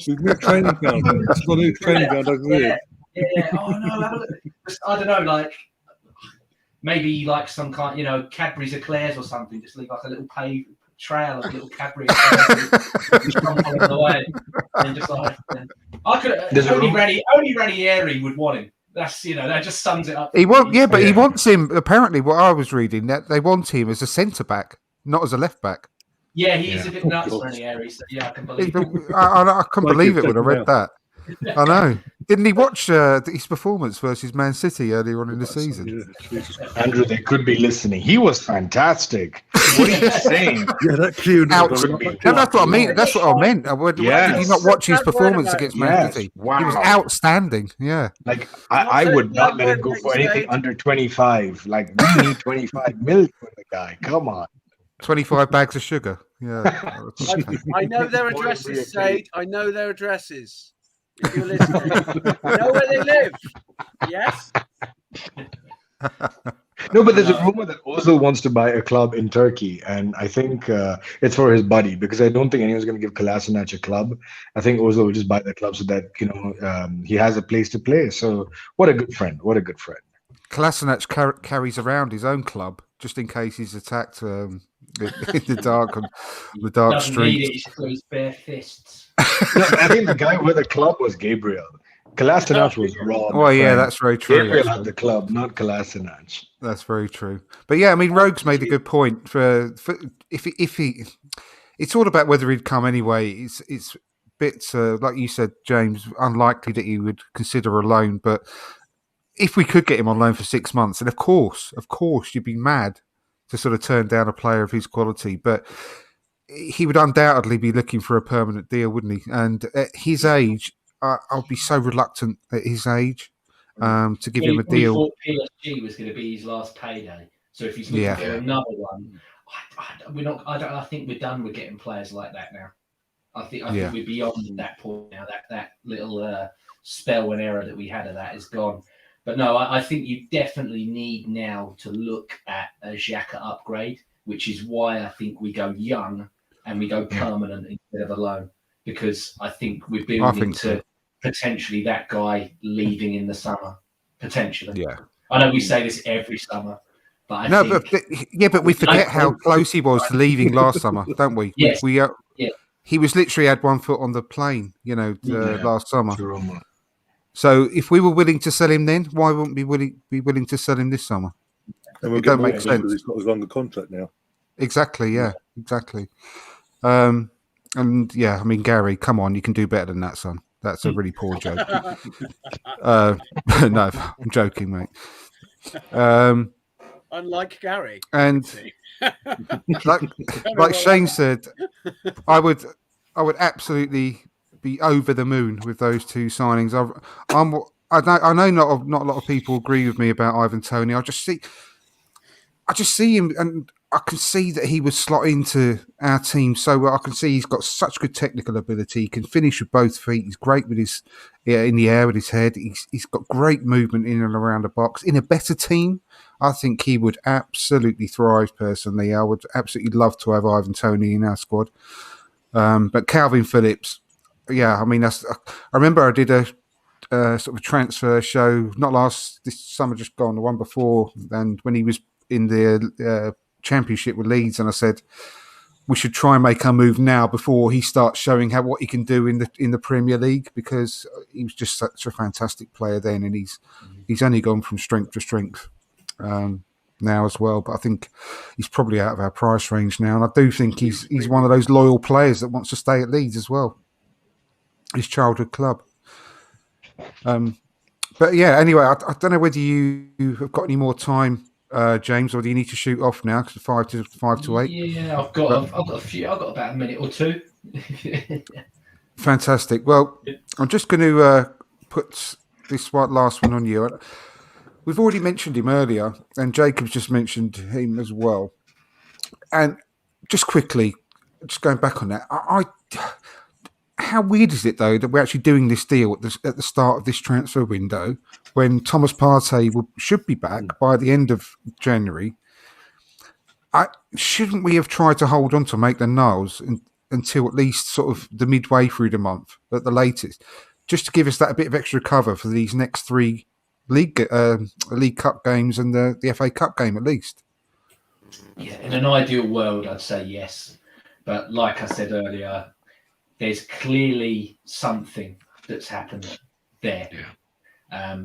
Speaker 3: New training ground. It's got a new training ground over there.
Speaker 6: Yeah. Oh no, have a look. I don't know, like maybe like some kind, Cadbury's Eclairs or something. Just leave like a little paved trail of little Cadbury Eclairs just along the way, and just like I could only Ranieri would want him. That's that just sums it up.
Speaker 2: He wants him. Apparently, what I was reading that they want him as a centre back, not as a left back.
Speaker 6: Yeah, he's a bit nuts, Ranieri. So yeah, I can believe it.
Speaker 2: I couldn't believe it when I read that. I know. Didn't he watch his performance versus Man City earlier on in the season?
Speaker 3: Yeah, Jesus.
Speaker 4: Andrew, they could be listening. He was fantastic. What are you saying?
Speaker 3: Yeah, that cue.
Speaker 2: Out-
Speaker 4: could be.
Speaker 2: No, that's what I mean. That's what I meant. Did you
Speaker 4: Yes.
Speaker 2: not watch his
Speaker 5: Bad word
Speaker 2: performance
Speaker 5: about
Speaker 2: against
Speaker 5: him.
Speaker 2: Man
Speaker 4: Yes.
Speaker 2: City?
Speaker 4: Wow.
Speaker 2: He was outstanding. Yeah.
Speaker 4: Like
Speaker 5: Not
Speaker 4: I
Speaker 5: saying
Speaker 4: would not
Speaker 5: bad
Speaker 4: let him
Speaker 5: word
Speaker 4: go
Speaker 5: about
Speaker 4: for
Speaker 5: you,
Speaker 4: anything
Speaker 5: Spade.
Speaker 4: under 25. Like we need 25 mil for the guy. Come on.
Speaker 2: 25 bags of sugar. Yeah.
Speaker 5: I know their
Speaker 4: More than
Speaker 5: addresses,
Speaker 4: we are
Speaker 5: Sade. I know their addresses. If you're listening, I know where they live. Yes.
Speaker 4: No, but there's a rumor that Ozil wants to buy a club in Turkey, and I think it's for his buddy because I don't think anyone's going to give Kolasinac a club. I think Ozil will just buy the club so that he has a place to play. So what a good friend! What a good friend!
Speaker 2: Kolasinac carries around his own club just in case he's attacked in the dark
Speaker 6: Doesn't need
Speaker 2: streets.
Speaker 6: it. He's got his bare fists.
Speaker 4: No, I think the guy with the club was Gabriel. Kolasinac was raw.
Speaker 2: Oh yeah,
Speaker 4: friend.
Speaker 2: that's very true.
Speaker 4: Gabriel
Speaker 2: actually.
Speaker 4: had the club, not Kolasinac.
Speaker 2: That's very true. But yeah, I mean, Rogue's made a good point. For if he, it's all about whether he'd come anyway. It's bits like you said, James, unlikely that he would consider a loan. But if we could get him on loan for 6 months, and of course, you'd be mad to sort of turn down a player of his quality. But he would undoubtedly be looking for a permanent deal, wouldn't he? And at his age, I'll be so reluctant at his age to give him a
Speaker 6: We
Speaker 2: deal.
Speaker 6: thought PSG was going to be his last payday. So if he's looking
Speaker 2: Yeah.
Speaker 6: for another one, we're not. I think we're done with getting players like that now. I think we're beyond that point now. That little spell and error that we had of that is gone. But no, I think you definitely need now to look at a Xhaka upgrade, which is why I think we go young and we go permanent instead of a loan, because I think we're building to potentially that guy leaving in the summer, potentially.
Speaker 2: Yeah.
Speaker 6: I know we say this every summer, but
Speaker 2: but we forget how close he was to leaving last summer, don't we?
Speaker 6: Yes.
Speaker 2: He was literally had one foot on the plane, last summer.
Speaker 4: Jerome.
Speaker 2: So if we were willing to sell him then, why wouldn't we be willing to sell him this summer?
Speaker 3: And we'll
Speaker 2: It
Speaker 3: get
Speaker 2: don't
Speaker 3: more
Speaker 2: make
Speaker 3: for him
Speaker 2: sense.
Speaker 3: because it's not as long a contract now.
Speaker 2: Exactly, yeah, exactly. And yeah, I mean, Gary, come on, you can do better than that, son. That's a really poor joke. No, I'm joking, mate.
Speaker 5: Unlike Gary.
Speaker 2: And like Shane said, I would absolutely be over the moon with those two signings. I know not a lot of people agree with me about Ivan Toney. I just see him, and I can see that he would slot into our team so well. I can see he's got such good technical ability. He can finish with both feet. He's great with his in the air with his head. He's got great movement in and around the box. In a better team, I think he would absolutely thrive. Personally, I would absolutely love to have Ivan Toney in our squad. But Calvin Phillips, yeah, I mean, I remember I did a sort of a transfer show, not this summer, just gone, the one before, and when he was in the Championship with Leeds, and I said we should try and make our move now before he starts showing what he can do in the Premier League, because he was just such a fantastic player then, and he's only gone from strength to strength now as well. But I think he's probably out of our price range now, and I do think he's one of those loyal players that wants to stay at Leeds as well, his childhood club. But yeah, anyway, I don't know whether you have got any more time, James, or do you need to shoot off now? Because 5 to 8.
Speaker 6: Yeah, I've got a few. I've got about a minute or two.
Speaker 2: Fantastic. Well, I'm just going to put this last one on you. We've already mentioned him earlier, and Jacob's just mentioned him as well. And just quickly, just going back on that, how weird is it, though, that we're actually doing this deal at the start of this transfer window when Thomas Partey should be back by the end of January? Shouldn't we have tried to hold on to Maitland Niles until at least sort of the midway through the month at the latest, just to give us that a bit of extra cover for these next 3 League Cup games and the FA Cup game at least?
Speaker 6: Yeah, in an ideal world, I'd say yes. But like I said earlier, there's clearly something that's happened there. Yeah.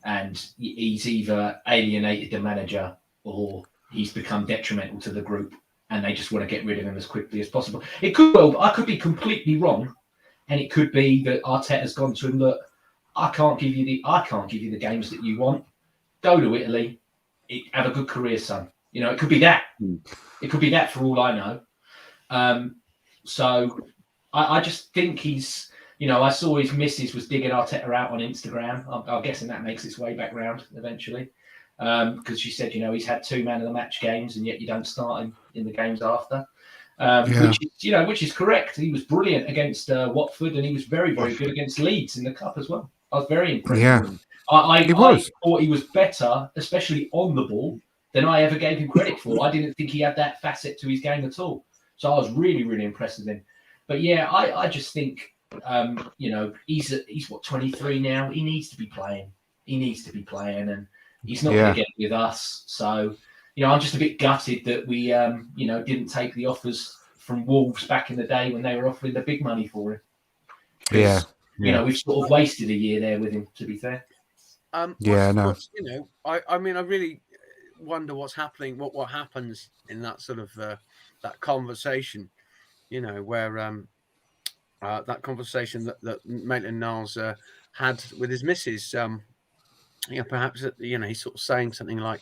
Speaker 6: And he's either alienated the manager or he's become detrimental to the group and they just want to get rid of him as quickly as possible. It could well, I could be completely wrong, And it could be that Arteta's gone to him, look, I can't give you the games that you want. Go to Italy, have a good career, son. You know, it could be that. It could be that for all I know. So I just think he's, you know, I saw his missus was digging Arteta out on Instagram. I'm guessing that makes its way back round eventually. Because she said, you know, he's had 2 man of the match games and yet you don't start him in the games after. Which is correct. He was brilliant against Watford and he was very, very good against Leeds in the cup as well. I was very impressed.
Speaker 2: Yeah.
Speaker 6: with him. I thought he was better, especially on the ball, than I ever gave him credit for. I didn't think he had that facet to his game at all. So I was really, really impressed with him. But yeah, I just think, you know, he's 23 now. He needs to be playing. And he's not going to get with us. So, you know, I'm just a bit gutted that we, you know, didn't take the offers from Wolves back in the day when they were offering the big money for him.
Speaker 2: Yeah.
Speaker 6: You know, we've sort of wasted a year there with him, to be fair.
Speaker 5: You know, I mean, I really wonder what's happening, what happens in that sort of that conversation, you know, where that conversation that Maitland-Niles had with his missus. You know, perhaps, you know, he's sort of saying something like,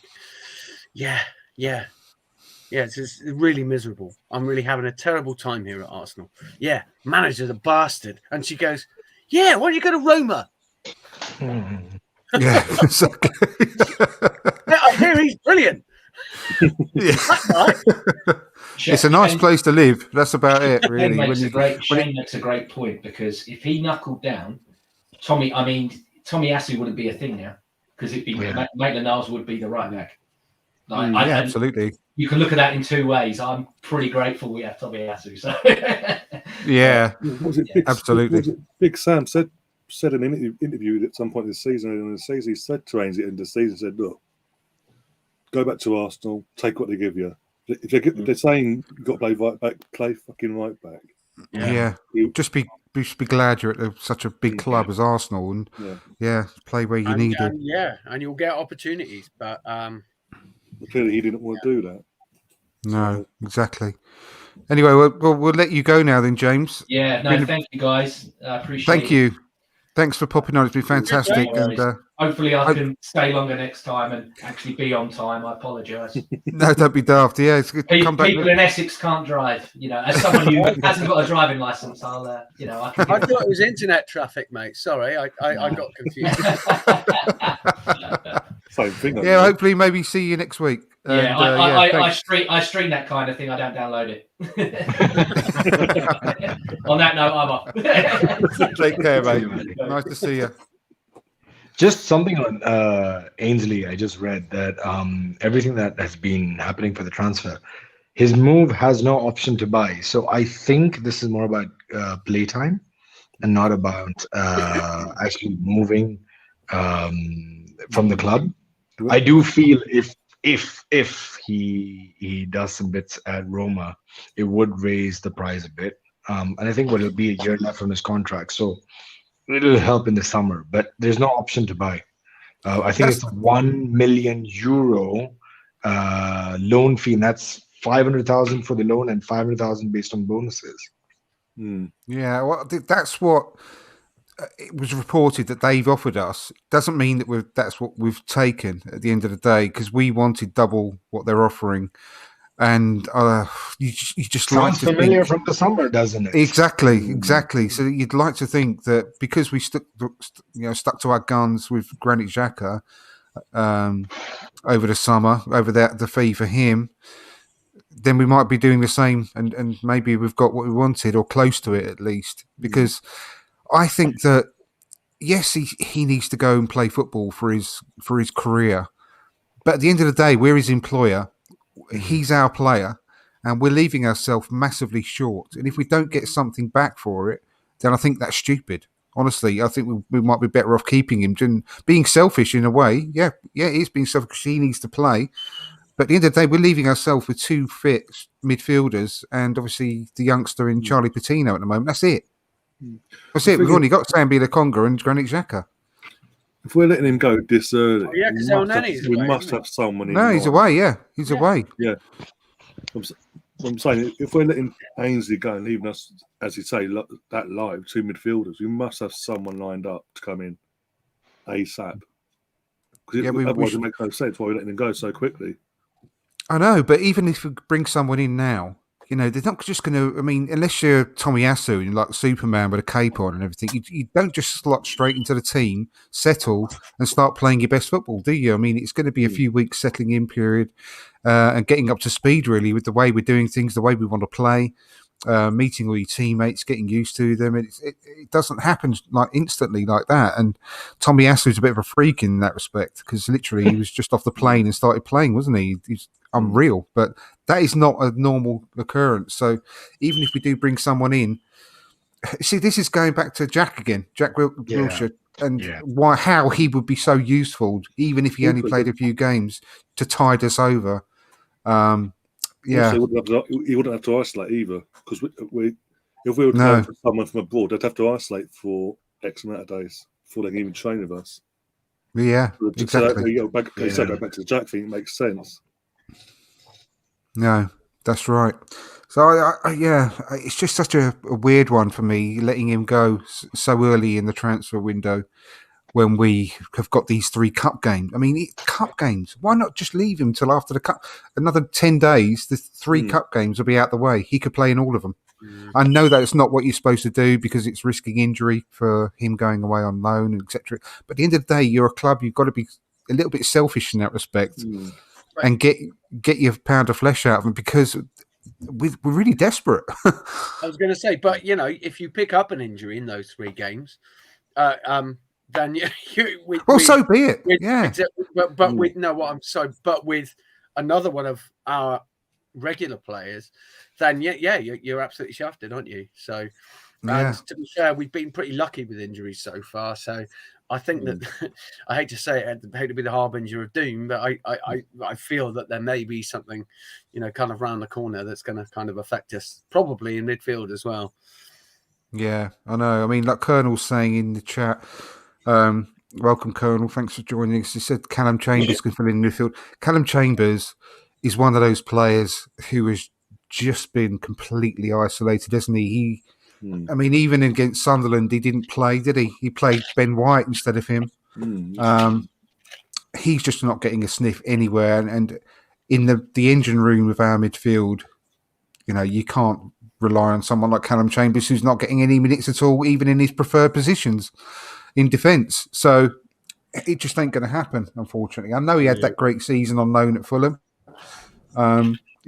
Speaker 5: yeah, it's just really miserable. I'm really having a terrible time here at Arsenal. Yeah, manager's a bastard. And she goes, yeah, why don't you go to Roma?
Speaker 2: Yeah, exactly.
Speaker 5: I hear he's brilliant.
Speaker 2: Yeah.
Speaker 5: That's right.
Speaker 2: It's a nice place to live. That's about it, really.
Speaker 6: Shane makes a great point, because if he knuckled down, Tommy Asu wouldn't be a thing now, because it'd be Maitland-Niles would be the right back.
Speaker 2: Absolutely.
Speaker 6: You can look at that in 2 ways. I'm pretty grateful we have Tommy Asu. So
Speaker 2: yeah,
Speaker 3: absolutely. Big Sam said in an interview at some point this season, he said to Ainsley in the season, said, look, go back to Arsenal, take what they give you. If they're saying you've got to play right back, play fucking right back.
Speaker 2: Yeah. Just be glad you're at such a big club as Arsenal, and play where you need it.
Speaker 5: And you'll get opportunities, but
Speaker 3: clearly he didn't want to do that.
Speaker 2: No, exactly. Anyway, we'll let you go now, then, James.
Speaker 6: Yeah, no, thank you guys. I appreciate it.
Speaker 2: Thank you. Thanks for popping on. It's been fantastic. And
Speaker 6: hopefully I can stay longer next time and actually be on time. I apologise.
Speaker 2: No, don't be daft. Yeah, it's good.
Speaker 6: People in Essex can't drive. You know, as someone who hasn't got a driving licence, I thought
Speaker 5: it was internet traffic, mate. Sorry, I got confused.
Speaker 3: Same thing.
Speaker 2: Yeah, hopefully maybe see you next week.
Speaker 6: Yeah, I stream that kind of thing. I don't download it. On that note, I'm off.
Speaker 2: Take care, mate. Nice to see you.
Speaker 4: Just something on Ainsley. I just read that everything that has been happening for the transfer, his move has no option to buy. So I think this is more about playtime and not about actually moving from the club. I do feel if he does some bits at Roma, it would raise the price a bit. And I think it'll be a year left on his contract, so it'll help in the summer. But there's no option to buy. I think it's €1 million loan fee, and that's 500,000 for the loan and 500,000 based on bonuses.
Speaker 2: Yeah, well, that's what it was reported that they've offered us. Doesn't mean that that's what we've taken at the end of the day, because we wanted double what they're offering. And you just
Speaker 4: sounds
Speaker 2: like to
Speaker 4: familiar
Speaker 2: think,
Speaker 4: from the summer, doesn't it?
Speaker 2: Exactly. So you'd like to think that because we stuck to our guns with Granit Xhaka over the summer, over the fee for him, then we might be doing the same, and maybe we've got what we wanted or close to it at least. Because I think that yes, he needs to go and play football for his career, but at the end of the day, we're his employer. He's our player, and we're leaving ourselves massively short. And if we don't get something back for it, then I think that's stupid. Honestly, I think we might be better off keeping him and being selfish in a way. Yeah, it is being selfish because he needs to play. But at the end of the day, we're leaving ourselves with 2 fit midfielders and obviously the youngster in Charlie Patino at the moment. That's it. That's it. We've only got Sambi Lokonga and Granit Xhaka.
Speaker 3: If we're letting him go this early,
Speaker 5: because
Speaker 3: we must have someone in.
Speaker 2: No, he's away. Yeah, he's away.
Speaker 3: Yeah. I'm saying if we're letting Ainsley go and leaving us, as you say, that live, 2 midfielders, we must have someone lined up to come in ASAP. Because otherwise it makes no sense why we're letting them go so quickly.
Speaker 2: I know, but even if we bring someone in now, they're not just going to. I mean, unless you're Tomiyasu and like Superman with a cape on and everything, you don't just slot straight into the team, settle, and start playing your best football, do you? I mean, it's going to be a few weeks settling in period and getting up to speed really with the way we're doing things, the way we want to play, meeting all your teammates, getting used to them. It doesn't happen like instantly like that. And Tomiyasu is a bit of a freak in that respect because literally he was just off the plane and started playing, wasn't he? He's unreal, but that is not a normal occurrence. So even if we do bring someone in, see, this is going back to Jack again, Jack Wilshere, and how he would be so useful, even if he only played a few games, to tide us over.
Speaker 3: Also, he wouldn't have to isolate either, because if we were to go for someone from abroad, they'd have to isolate for X amount of days before they can even train with us.
Speaker 2: Yeah, exactly.
Speaker 3: Go back to the Jack thing, it makes sense.
Speaker 2: No, that's right. So, it's just such a weird one for me, letting him go so early in the transfer window when we have got these 3 cup games. I mean, cup games. Why not just leave him till after the cup? Another 10 days, the 3 cup games will be out the way. He could play in all of them. I know that it's not what you're supposed to do because it's risking injury for him going away on loan, etc. But at the end of the day, you're a club. You've got to be a little bit selfish in that respect. And get your pound of flesh out of them because we're really desperate.
Speaker 5: I was going to say, but if you pick up an injury in those 3 games, then
Speaker 2: so be it.
Speaker 5: But with another one of our regular players, then you're absolutely shafted, aren't you? So, and to be fair, we've been pretty lucky with injuries so far. So, I think that I hate to say it, I hate to be the harbinger of doom, but I feel that there may be something, kind of round the corner that's going to kind of affect us, probably in midfield as well.
Speaker 2: Yeah, I know. I mean, like Colonel's saying in the chat, welcome, Colonel. Thanks for joining us. He said Callum Chambers can fill in midfield. Callum Chambers is one of those players who has just been completely isolated, hasn't he? I mean, even against Sunderland, he didn't play, did he? He played Ben White instead of him. He's just not getting a sniff anywhere. And in the engine room of our midfield, you can't rely on someone like Callum Chambers who's not getting any minutes at all, even in his preferred positions in defence. So it just ain't going to happen, unfortunately. I know he had that great season on loan at Fulham.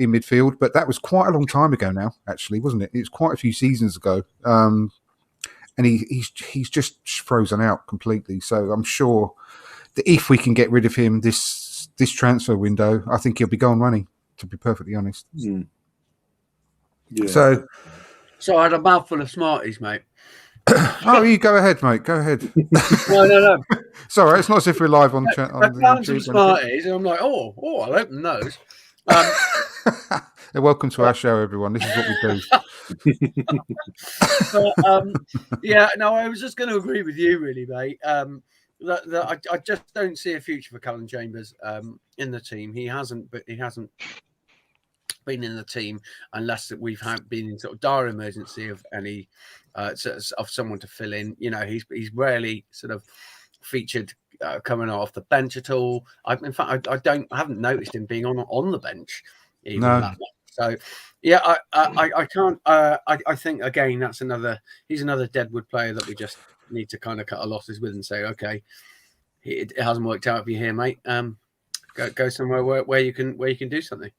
Speaker 2: In midfield, but that was quite a long time ago now, actually, wasn't it? It was quite a few seasons ago, and he's just frozen out completely. So I'm sure that if we can get rid of him this transfer window, I think he'll be gone running. To be perfectly honest.
Speaker 3: Yeah.
Speaker 2: So
Speaker 5: I had a mouthful of Smarties, mate.
Speaker 2: Oh, you go ahead, mate. Go ahead.
Speaker 5: No.
Speaker 2: Sorry, it's not as if we're live on chat.
Speaker 5: I found some Smarties, and I'm like, I'll open those.
Speaker 2: Welcome to our show, everyone. This is what we do.
Speaker 5: I was just going to agree with you, really, mate. That I just don't see a future for Callum Chambers in the team. He hasn't been in the team unless we've been in sort of dire emergency of any of someone to fill in. He's rarely sort of featured coming off the bench at all. I haven't noticed him being on the bench even that much. So I can't. I think again he's another Deadwood player that we just need to kind of cut our losses with and say, okay, it hasn't worked out for you here, mate. Go somewhere where you can do something.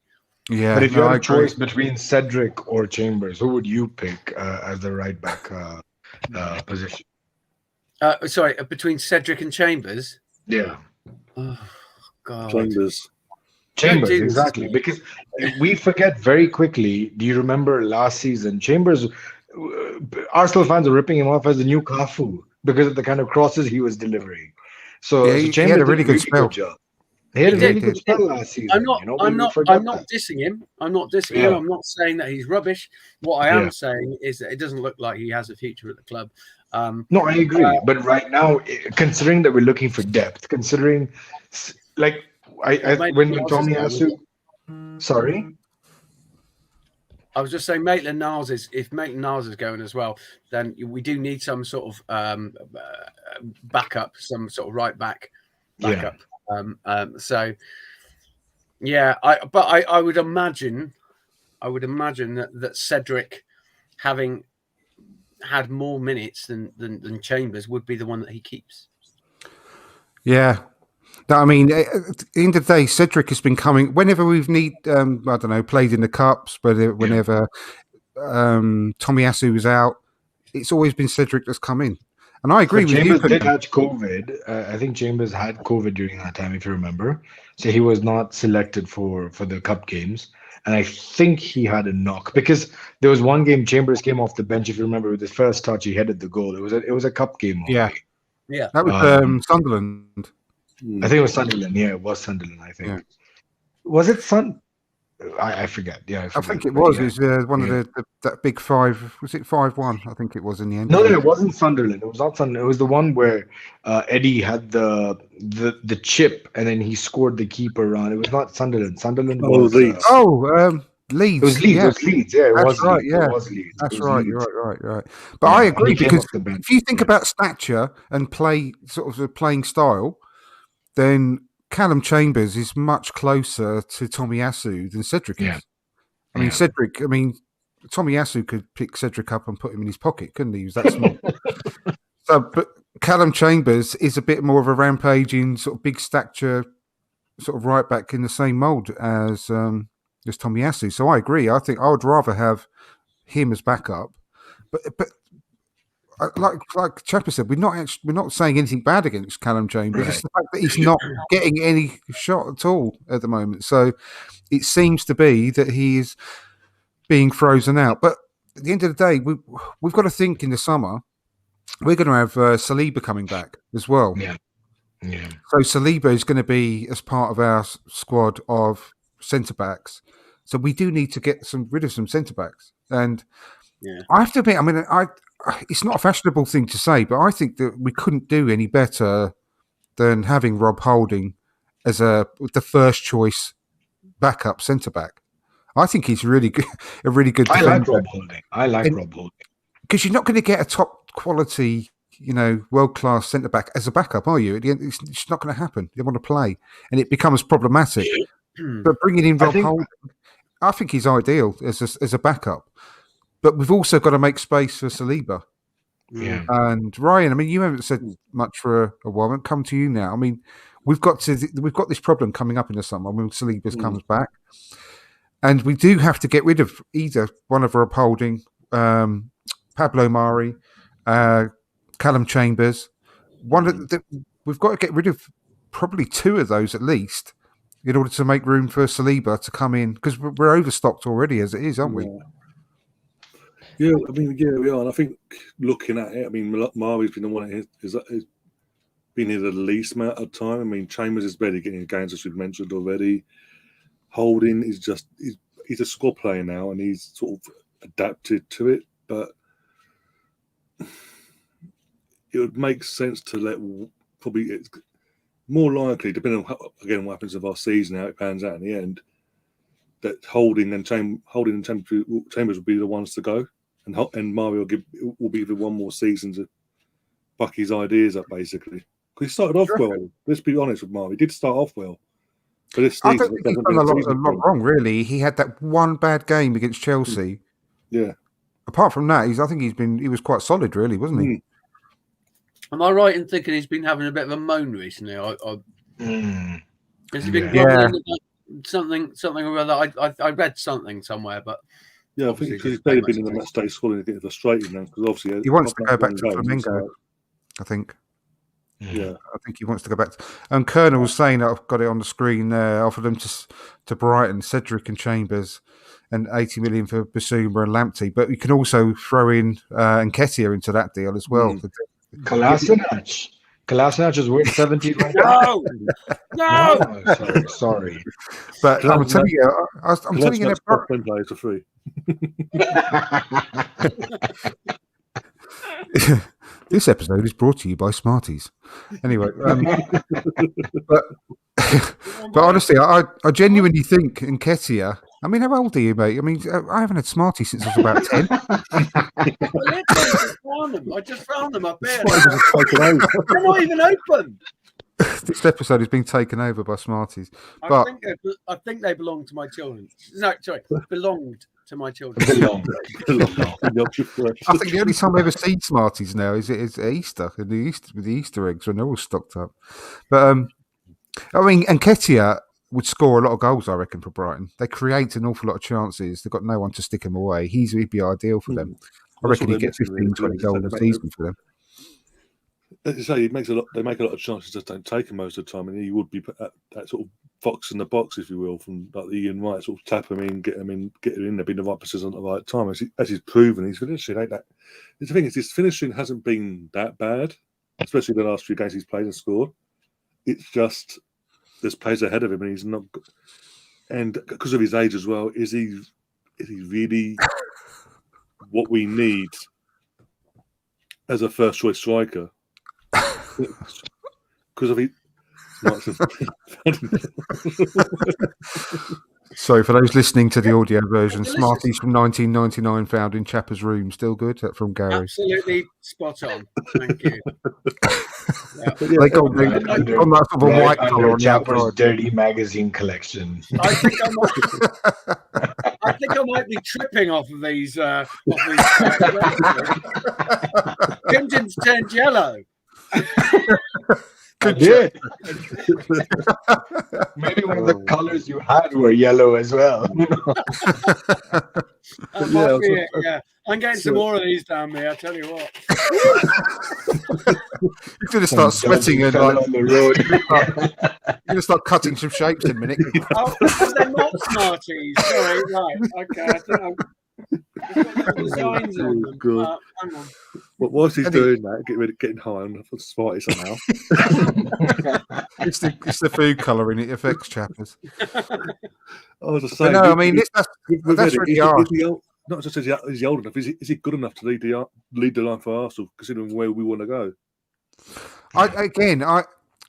Speaker 2: Yeah,
Speaker 4: but if you had a choice between Cedric or Chambers, who would you pick as the right back position?
Speaker 5: Sorry, between Cedric and Chambers?
Speaker 4: Yeah.
Speaker 5: Oh, God.
Speaker 3: Chambers,
Speaker 4: exactly. Because we forget very quickly. Do you remember last season? Chambers, Arsenal fans are ripping him off as the new Cafu because of the kind of crosses he was delivering. So
Speaker 2: he
Speaker 4: Chambers
Speaker 2: had a really good spell.
Speaker 4: He had a really good spell last season.
Speaker 5: I'm not dissing him. I'm not dissing him. I'm not saying that he's rubbish. What I am saying is that it doesn't look like he has a future at the club.
Speaker 4: No, I agree. But right now, considering that we're looking for depth, considering like when Tomiyasu, sorry,
Speaker 5: I was just saying, Maitland-Niles if Maitland-Niles is going as well, then we do need some sort of backup, some sort of right back backup. So yeah, I would imagine that Cedric, having had more minutes than Chambers, would be the one that he keeps.
Speaker 2: Yeah. I mean, at the end of the day, Cedric has been coming whenever we've played in the cups, but whenever Tomiyasu was out, it's always been Cedric that's come in. And I agree with
Speaker 4: Chambers
Speaker 2: you.
Speaker 4: did have COVID. I think Chambers had COVID during that time, if you remember. So he was not selected for the cup games. And I think he had a knock because there was one game Chambers came off the bench. If you remember, with his first touch, he headed the goal. It was a cup game.
Speaker 2: Yeah,
Speaker 5: yeah.
Speaker 2: That was Sunderland.
Speaker 4: I think it was Sunderland. Yeah, it was Sunderland. I think.
Speaker 2: Yeah.
Speaker 4: Was it I forget. Yeah,
Speaker 2: I think it was. Yeah. It was one of that big 5. Was it 5-1? I think it was in the end.
Speaker 4: No, it wasn't Sunderland. It was not Sunderland. It was the one where Eddie had the chip and then he scored the keeper on. It was not Sunderland. Sunderland was
Speaker 3: Leeds.
Speaker 2: Leeds.
Speaker 4: It was Leeds.
Speaker 2: Yeah.
Speaker 4: It was Leeds. Yeah,
Speaker 2: That's right.
Speaker 4: Leeds.
Speaker 2: Yeah,
Speaker 4: it was Leeds.
Speaker 2: That's
Speaker 4: it was
Speaker 2: right.
Speaker 4: Leeds.
Speaker 2: You're right. But I agree because
Speaker 4: if
Speaker 2: if you think about stature and play, sort of the playing style, then Callum Chambers is much closer to Tomiyasu than Cedric is.
Speaker 4: Yeah.
Speaker 2: I mean, Cedric. I mean, Tomiyasu could pick Cedric up and put him in his pocket, couldn't he? He was that small. But Callum Chambers is a bit more of a rampaging sort of big stature, sort of right back in the same mould as Tomiyasu. So I agree. I think I would rather have him as backup. But like Chapper said, we're not saying anything bad against Callum Chambers. It's the fact that he's not getting any shot at all at the moment. So it seems to be that he is being frozen out. But at the end of the day, we've got to think in the summer we're going to have Saliba coming back as well.
Speaker 4: Yeah.
Speaker 2: So Saliba is going to be as part of our squad of centre backs. So we do need to get rid of some centre backs. And I have to admit, I mean, it's not a fashionable thing to say, but I think that we couldn't do any better than having Rob Holding as the first choice backup centre back. I think he's really good, a really good defender.
Speaker 4: I like Rob Holding
Speaker 2: because you're not going to get a top quality, world class centre back as a backup, are you? At the end, it's not going to happen. They want to play, and it becomes problematic. But bringing in Rob Holding, I think he's ideal as a backup. But we've also got to make space for Saliba.
Speaker 4: Yeah.
Speaker 2: And Ryan, I mean, you haven't said much for a while. I'll come to you now. I mean, we've got this problem coming up in the summer when Saliba comes back, and we do have to get rid of either one of Rob Holding, Pablo Mari, Callum Chambers. We've got to get rid of probably 2 of those at least in order to make room for Saliba to come in because we're overstocked already as it is, aren't we?
Speaker 3: Yeah, I mean, we are. And I think looking at it, I mean, Mari's been the one who's been here the least amount of time. I mean, Chambers is barely getting games, as we've mentioned already. Holding is he's a squad player now, and he's sort of adapted to it. But it would make sense to let it's more likely, depending on what happens with our season, how it pans out in the end, that Holding and Chambers will be the ones to go. And Mario will be the one more season to buck his ideas up, basically. Because he started off well. Let's be honest with Mario. He did start off well. But this season,
Speaker 2: I don't think he's done a lot wrong, really. He had that one bad game against Chelsea.
Speaker 3: Yeah.
Speaker 2: Apart from that, I think he was quite solid, really, wasn't he?
Speaker 5: Am I right in thinking he's been having a bit of a moan recently? Has he been grumbling about something or other? I read something somewhere, but
Speaker 3: yeah, I think he's barely been in the match day squad and getting frustrated now because obviously
Speaker 2: he wants to go back to Flamengo. I think.
Speaker 3: Yeah,
Speaker 2: I think he wants to go back. And Colonel was saying that I've got it on the screen there. Offered them to Brighton, Cedric and Chambers, and 80 million for Basuma and Lamptey. But you can also throw in Nketiah into that deal as well.
Speaker 4: Kolasinac is worth 70 right
Speaker 5: now. No.
Speaker 4: Oh, sorry.
Speaker 2: But I'm telling you, I'm telling you,
Speaker 3: players for free.
Speaker 2: This episode is brought to you by Smarties. Anyway, but honestly, I genuinely think Nketiah I mean, how old are you, mate? I mean, I haven't had Smarties since I was about 10.
Speaker 5: I just found them up there.
Speaker 3: Taken over.
Speaker 5: They're not even open.
Speaker 2: This episode has been taken over by Smarties.
Speaker 5: I
Speaker 2: But
Speaker 5: think they belong to my children. No, sorry, belonged to my children.
Speaker 4: Belong.
Speaker 2: I think the only time I ever see Smarties now is at Easter, with the Easter eggs when they're all stocked up. But I mean, Nketiah would score a lot of goals, I reckon, for Brighton. They create an awful lot of chances. They've got no one to stick him away. He'd be ideal for them. I reckon he'd get 15, 20 goals a season for them.
Speaker 3: As you say, they make a lot of chances, just don't take him most of the time, and he would be that sort of fox in the box, if you will, from like the Ian Wright, sort of tap him in, get him in there, be in the right position at the right time. As he's proven, his finishing ain't that. The thing is, his finishing hasn't been that bad, especially the last few games he's played and scored. It's just there's players ahead of him, and he's not. And because of his age as well, is he really what we need as a first choice striker? Because of it.
Speaker 2: Sorry, for those listening to the audio version, Smarties from 1999 found in Chapper's room. Still good? That from Gary.
Speaker 5: Absolutely spot on. Thank you.
Speaker 2: They got on that sort of a white colour on the
Speaker 4: Chapper's
Speaker 2: outside.
Speaker 4: dirty magazine collection.
Speaker 5: I think I might be tripping off of these. Crimson's turned yellow.
Speaker 4: I did. Maybe one of the colors you had were yellow as well.
Speaker 5: That might be it, yeah. I'm getting some more of these down there, I tell you what.
Speaker 2: You're going to start sweating and
Speaker 4: Fell on the road.
Speaker 2: you're going to start cutting some shapes in a minute.
Speaker 5: Oh, they're not Smarties. Sorry, right. Okay, I think I'm. Designs on them.
Speaker 3: Good.
Speaker 5: Hang on.
Speaker 3: But whilst he's doing that, getting high on Smarty somehow.
Speaker 2: It's the food colouring. It affects Chappers.
Speaker 3: I was just saying.
Speaker 2: But no, I mean, that's really hard.
Speaker 3: Not just is he old enough, is he good enough to lead the line for Arsenal, considering where we want to go?
Speaker 2: I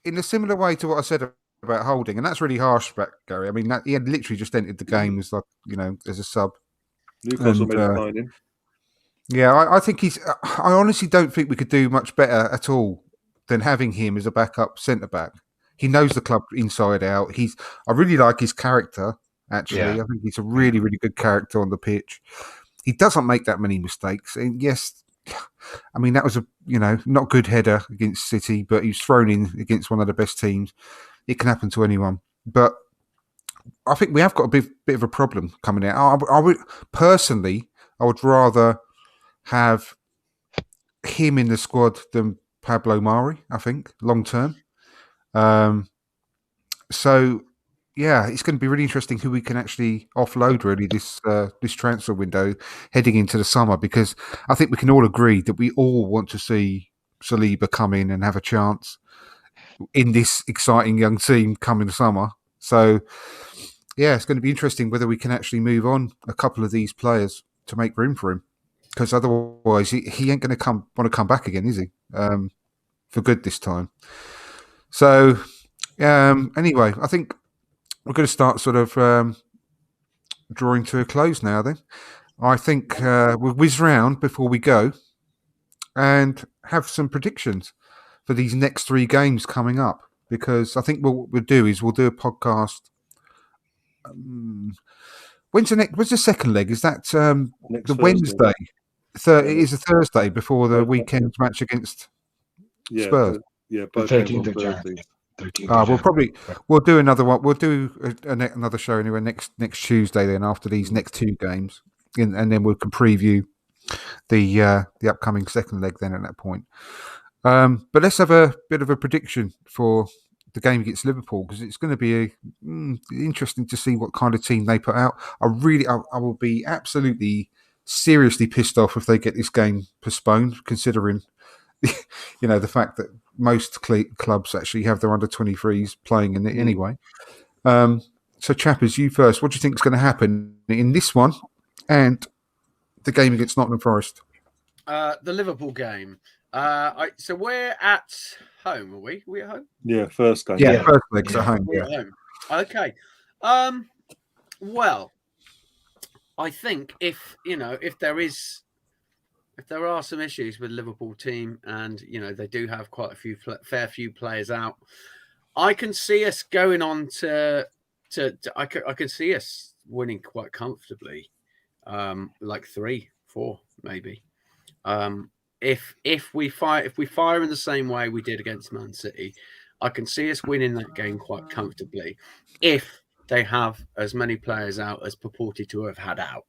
Speaker 2: in a similar way to what I said about Holding, and that's really harsh, Gary. I mean, he had literally just entered the game as as a sub.
Speaker 3: Newcastle made a signing.
Speaker 2: Yeah, I think I honestly don't think we could do much better at all than having him as a backup centre back. He knows the club inside out. I really like his character. Actually, I think he's a really, really good character on the pitch. He doesn't make that many mistakes. And yes, I mean that was a not good header against City, but he was thrown in against one of the best teams. It can happen to anyone, but I think we have got a bit of a problem coming out. I would personally, I would rather have him in the squad than Pablo Mari. I think long term. So yeah, it's going to be really interesting who we can actually offload really this transfer window heading into the summer, because I think we can all agree that we all want to see Saliba come in and have a chance in this exciting young team coming the summer. So yeah, it's going to be interesting whether we can actually move on a couple of these players to make room for him, because otherwise he ain't going to want to come back again, is he? For good this time. So anyway, I think we're going to start sort of drawing to a close now then. I think we'll whiz round before we go and have some predictions for these next 3 games coming up, because I think what we'll do is we'll do a podcast. When's the second leg? Is that the Wednesday? It is a Thursday before the weekend match against Spurs.
Speaker 3: Both
Speaker 4: 13th of January.
Speaker 2: We'll do another one. We'll do another show anyway next Tuesday. Then after these next 2 games, and then we can preview the upcoming second leg. Then at that point, but let's have a bit of a prediction for the game against Liverpool, because it's going to be interesting to see what kind of team they put out. I will be absolutely seriously pissed off if they get this game postponed, considering the fact that most clubs actually have their under-23s playing in it anyway. So Chappers, you first. What do you think is going to happen in this one and the game against Nottingham Forest?
Speaker 5: The Liverpool game. So we're at home, are we? Are we at home?
Speaker 3: Yeah, first game.
Speaker 2: Yeah, first leg's at home.
Speaker 5: We're
Speaker 2: Yeah.
Speaker 5: at home. Okay. Well, I think if there are some issues with Liverpool team, and they do have quite a fair few players out, I can see us going on to I can see us winning quite comfortably, like 3-4 maybe. If we fire in the same way we did against Man City, I can see us winning that game quite comfortably if they have as many players out as purported to have had out.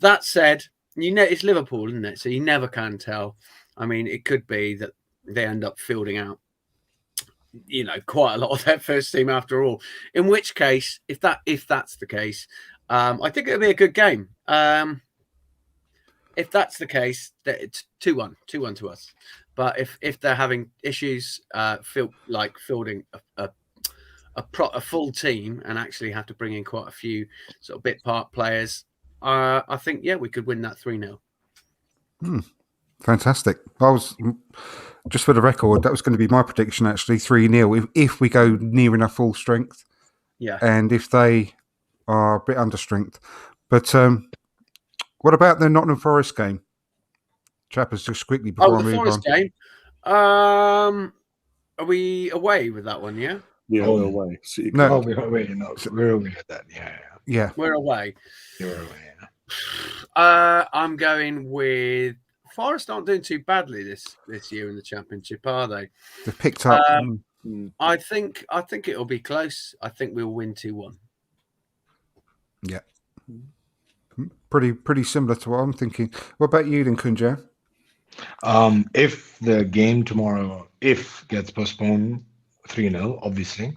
Speaker 5: That said, it's Liverpool, isn't it? So you never can tell. I mean, it could be that they end up fielding out, quite a lot of their first team after all. In which case, if that's the case, I think it'll be a good game. If that's the case, that it's 2-1 to us. But if they're having issues, fielding a full team and actually have to bring in quite a few sort of bit part players, I think we could win that 3-0.
Speaker 2: Fantastic. I was, just for the record, that was going to be my prediction actually, 3-0 if we go near enough full strength.
Speaker 5: Yeah.
Speaker 2: And if they are a bit under strength. But what about the Nottingham Forest game? Chappers, just quickly before I move on.
Speaker 5: The Forest game. Are we away with that one? Yeah.
Speaker 3: Yeah, we're away.
Speaker 2: No,
Speaker 4: we're away. No, we're away at that. Yeah.
Speaker 5: We're away.
Speaker 4: You're away.
Speaker 5: I'm going with Forest. Aren't doing too badly this year in the Championship, are they?
Speaker 2: They've picked up.
Speaker 5: I think it'll be close. I think we'll win 2-1.
Speaker 2: Yeah. Pretty similar to what I'm thinking. What about you then, Kunja?
Speaker 4: If the game tomorrow, gets postponed, 3-0, obviously.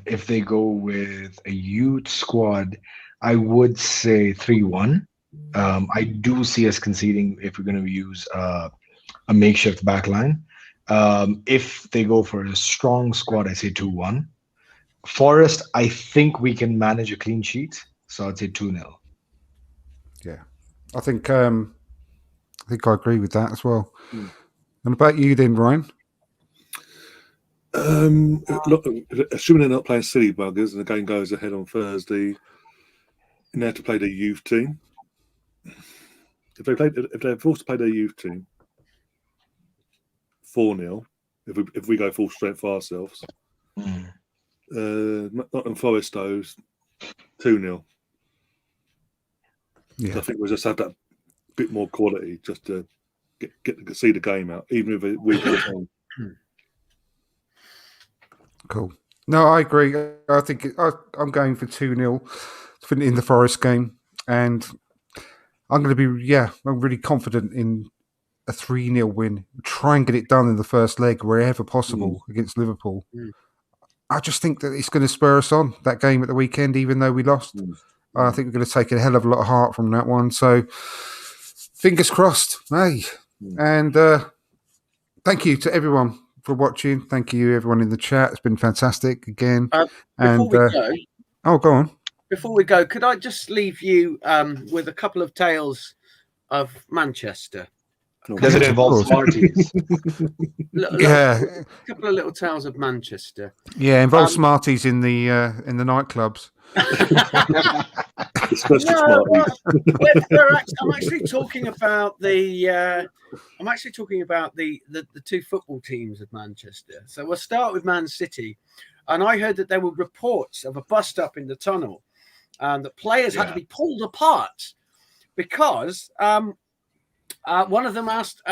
Speaker 4: If they go with a youth squad, I would say 3-1. I do see us conceding if we're going to use a makeshift backline. If they go for a strong squad, I say 2-1. Forest, I think we can manage a clean sheet, so I'd say 2-0.
Speaker 2: Yeah, I think I agree with that as well. And about you then, Ryan?
Speaker 3: Look, assuming they're not playing silly buggers and the game goes ahead on Thursday, and they have to play their youth team. If they're forced to play their youth team, 4-0. If we go full strength for ourselves, Nottingham Forest those 2-0.
Speaker 2: Yeah,
Speaker 3: I think we'll just have that bit more quality just to get to see the game out, even if we home.
Speaker 2: Cool. No, I agree. I think I'm going for 2-0 in the Forest game, and I'm going to be I'm really confident in a 3-0 win. Try and get it done in the first leg wherever possible against Liverpool. I just think that it's going to spur us on that game at the weekend, even though we lost. I think we're going to take a hell of a lot of heart from that one. So, fingers crossed. Hey, and thank you to everyone for watching. Thank you, everyone in the chat. It's been fantastic again.
Speaker 5: Before we go,
Speaker 2: go on.
Speaker 5: Before we go, could I just leave you with a couple of tales of Manchester?
Speaker 4: Does it involve Smarties?
Speaker 5: A couple of little tales of Manchester.
Speaker 2: Yeah, involves Smarties in the nightclubs.
Speaker 5: I'm actually talking about the two football teams of Manchester. So we'll start with Man City, and I heard that there were reports of a bust up in the tunnel, and that players had to be pulled apart because one of them asked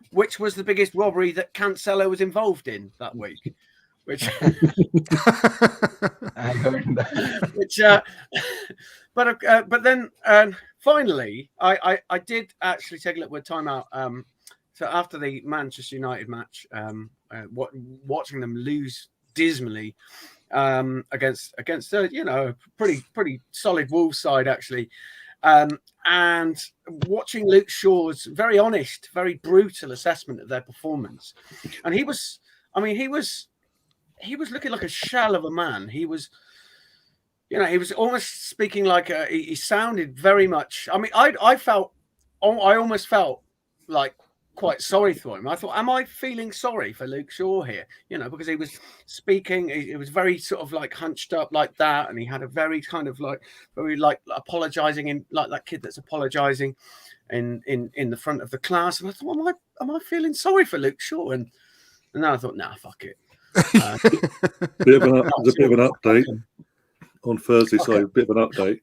Speaker 5: which was the biggest robbery that Cancelo was involved in that week. Which
Speaker 4: I heard that.
Speaker 5: But then finally, I did actually take a look at timeout. So after the Manchester United match, watching them lose dismally against a pretty solid Wolves side actually, and watching Luke Shaw's very honest, very brutal assessment of their performance, and he was looking like a shell of a man. He was almost speaking like he sounded very much. I mean, I almost felt like quite sorry for him. I thought, am I feeling sorry for Luke Shaw here? You know, because he was speaking, he was very sort of like hunched up like that, and he had a very kind of like very like apologising in like that kid that's apologising in the front of the class. And I thought, am I feeling sorry for Luke Shaw? And then I thought, nah, fuck it.
Speaker 3: There's a bit of an update on Thursday. Sorry, a bit of an update.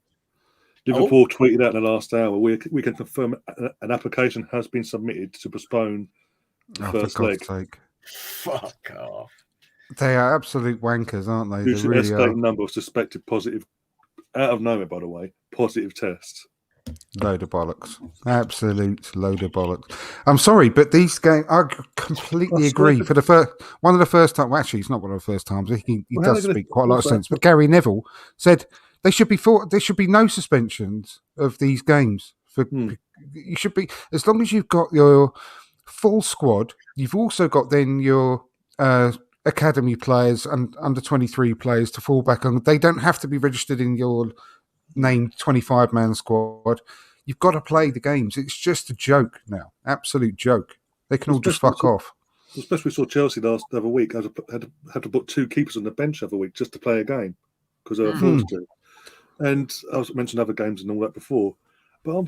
Speaker 3: Liverpool tweeted out in the last hour, we can confirm an application has been submitted to postpone the first
Speaker 2: for
Speaker 3: leg.
Speaker 2: God's sake.
Speaker 5: Fuck off.
Speaker 2: They are absolute wankers, aren't they?
Speaker 3: Due
Speaker 2: They
Speaker 3: to
Speaker 2: really
Speaker 3: escalating
Speaker 2: are.
Speaker 3: number of suspected positive, out of nowhere, by the way, positive tests.
Speaker 2: Load of bollocks. Absolute load of bollocks. I'm sorry, but these games, I completely agree. For the one of the first time, well, actually, it's not one of the first times. He does speak quite a lot of sense. But Gary Neville said there should be no suspensions of these games. You should be, as long as you've got your full squad. You've also got then your academy players and under 23 players to fall back on. They don't have to be registered in your named 25-man squad. You've got to play the games. It's just a joke now. Absolute joke. They can all just fuck off.
Speaker 3: Especially we saw Chelsea the other week. I had to put 2 keepers on the bench the other week just to play a game because they were forced to. And I was mentioned other games and all that before. But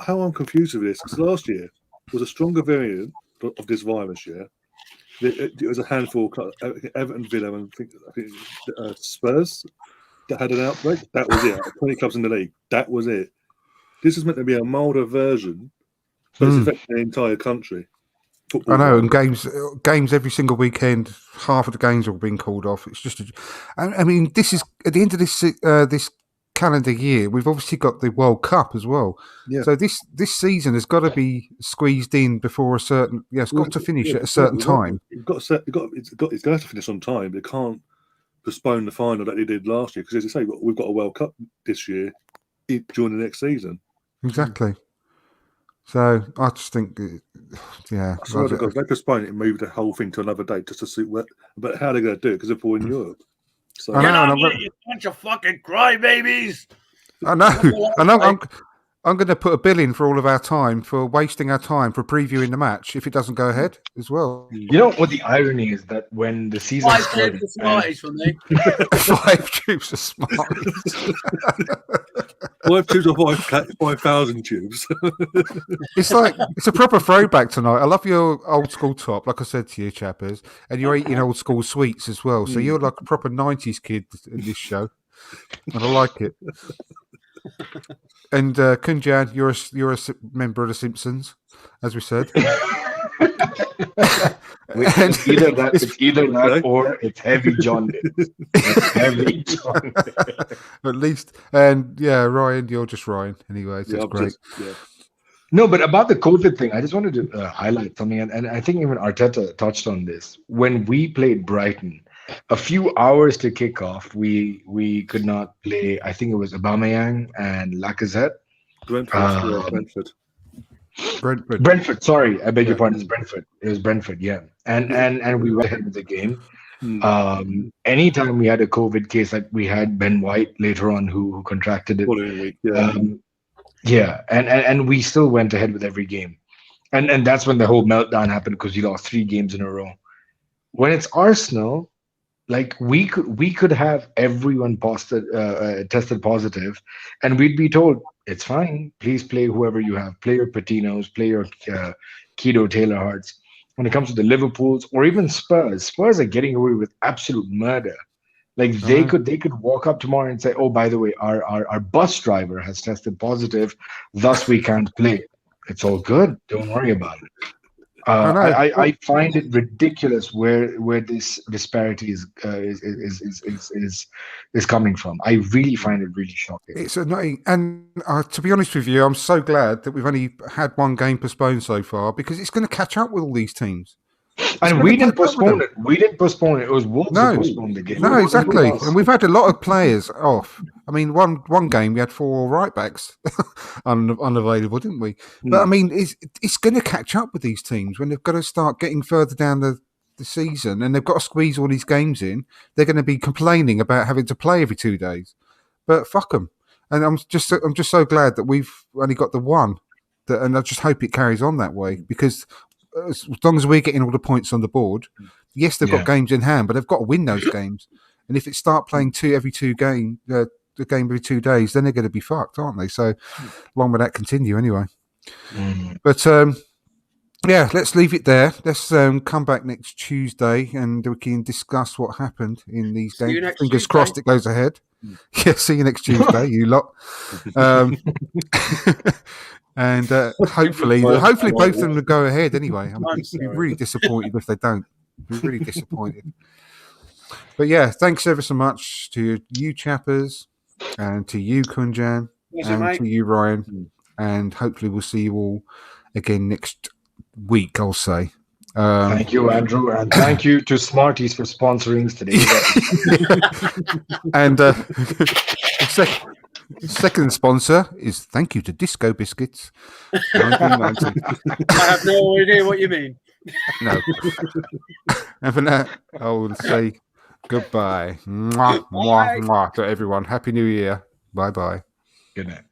Speaker 3: how I'm confused with this, because last year was a stronger variant of this virus, yeah? It was a handful of Everton, Villa, and I think Spurs that had an outbreak. That was it. 20 clubs in the league. That was it. This is meant to be a milder version, but it's affecting the entire country.
Speaker 2: I know, and games every single weekend. Half of the games are being called off. It's just, I mean, this is at the end of this calendar year. We've obviously got the World Cup as well. Yeah. So this season has got to be squeezed in before a certain. Yeah, it's got to finish at a certain time.
Speaker 3: It's going to have to finish on time. They can't postpone the final that they did last year because, as you say, we've got a World Cup this year during the next season.
Speaker 2: Exactly. So I just think, yeah.
Speaker 3: I swear to God, they postpone it and move the whole thing to another date just to suit what. But how are they going to do it? Because they're all in Europe. So
Speaker 5: You bunch of fucking crybabies.
Speaker 2: I know. I'm going to put a bill in for all of our time for wasting our time for previewing the match if it doesn't go ahead as well.
Speaker 4: You know what the irony is that when the season
Speaker 5: 5
Speaker 4: started,
Speaker 5: tubes of Smarties for me.
Speaker 2: 5 tubes of Smarties.
Speaker 3: 5 tubes or 5,000 tubes.
Speaker 2: It's a proper throwback tonight. I love your old school top, like I said to you, chappers, and you're eating old school sweets as well. So you're like a proper 90s kid in this show, and I like it. And Kunjan, you're a member of the Simpsons, as we said.
Speaker 4: It's either that or it's Heavy John. It's Heavy John.
Speaker 2: At least, and yeah, Ryan, you're just Ryan anyway. So it's great.
Speaker 4: No, but about the COVID thing, I just wanted to highlight something, and I think even Arteta touched on this. When we played Brighton, a few hours to kick off, we could not play. I think it was Aubameyang and Lacazette. Brentford. Sorry, I beg your pardon. It's Brentford. It was Brentford. Yeah, and we went ahead with the game. Anytime we had a COVID case, like we had Ben White later on who contracted it. And we still went ahead with every game, and that's when the whole meltdown happened because we lost 3 games in a row. When it's Arsenal, like we could have everyone tested positive, and we'd be told it's fine. Please play whoever you have. Play your Patinos, play your Keto Taylor Harts. When it comes to the Liverpools or even Spurs are getting away with absolute murder. Like they could walk up tomorrow and say, "Oh, by the way, our bus driver has tested positive, thus we can't play." It's all good. Don't worry about it. I find it ridiculous where this disparity is coming from. I really find it really shocking.
Speaker 2: It's annoying, and to be honest with you, I'm so glad that we've only had 1 game postponed so far because it's going to catch up with all these teams.
Speaker 4: And we didn't postpone it. We didn't postpone it. It was Wolves who postponed the game.
Speaker 2: No, exactly. And we've had a lot of players off. I mean, one game we had 4 right backs unavailable, didn't we? But I mean, it's going to catch up with these teams when they've got to start getting further down the season and they've got to squeeze all these games in. They're going to be complaining about having to play every 2 days. But fuck them. And I'm just so glad that we've only got the 1. and I just hope it carries on that way, because as long as we're getting all the points on the board, yes, they've got games in hand, but they've got to win those games. And if it start playing the game every 2 days, then they're going to be fucked, aren't they? So long will that continue anyway. But yeah, let's leave it there. Let's come back next Tuesday and we can discuss what happened in these
Speaker 5: See you
Speaker 2: games.
Speaker 5: next
Speaker 2: Fingers
Speaker 5: Tuesday.
Speaker 2: crossed it goes ahead. Yeah, see you next Tuesday, you lot. And hopefully both of them will go ahead anyway. I'm be really disappointed if they don't. Be really disappointed. But yeah, thanks ever so much to you chappers, and to you Kunjan, and to you Ryan, and hopefully we'll see you all again next week, I'll say.
Speaker 4: Thank you, Andrew, and thank you to Smarties for sponsoring today.
Speaker 2: And second sponsor is thank you to Disco Biscuits 1990.
Speaker 5: I have no idea what you mean.
Speaker 2: No. And for now, I will say goodbye. Mwah, mwah, mwah to everyone. Happy New Year. Bye-bye.
Speaker 4: Good night.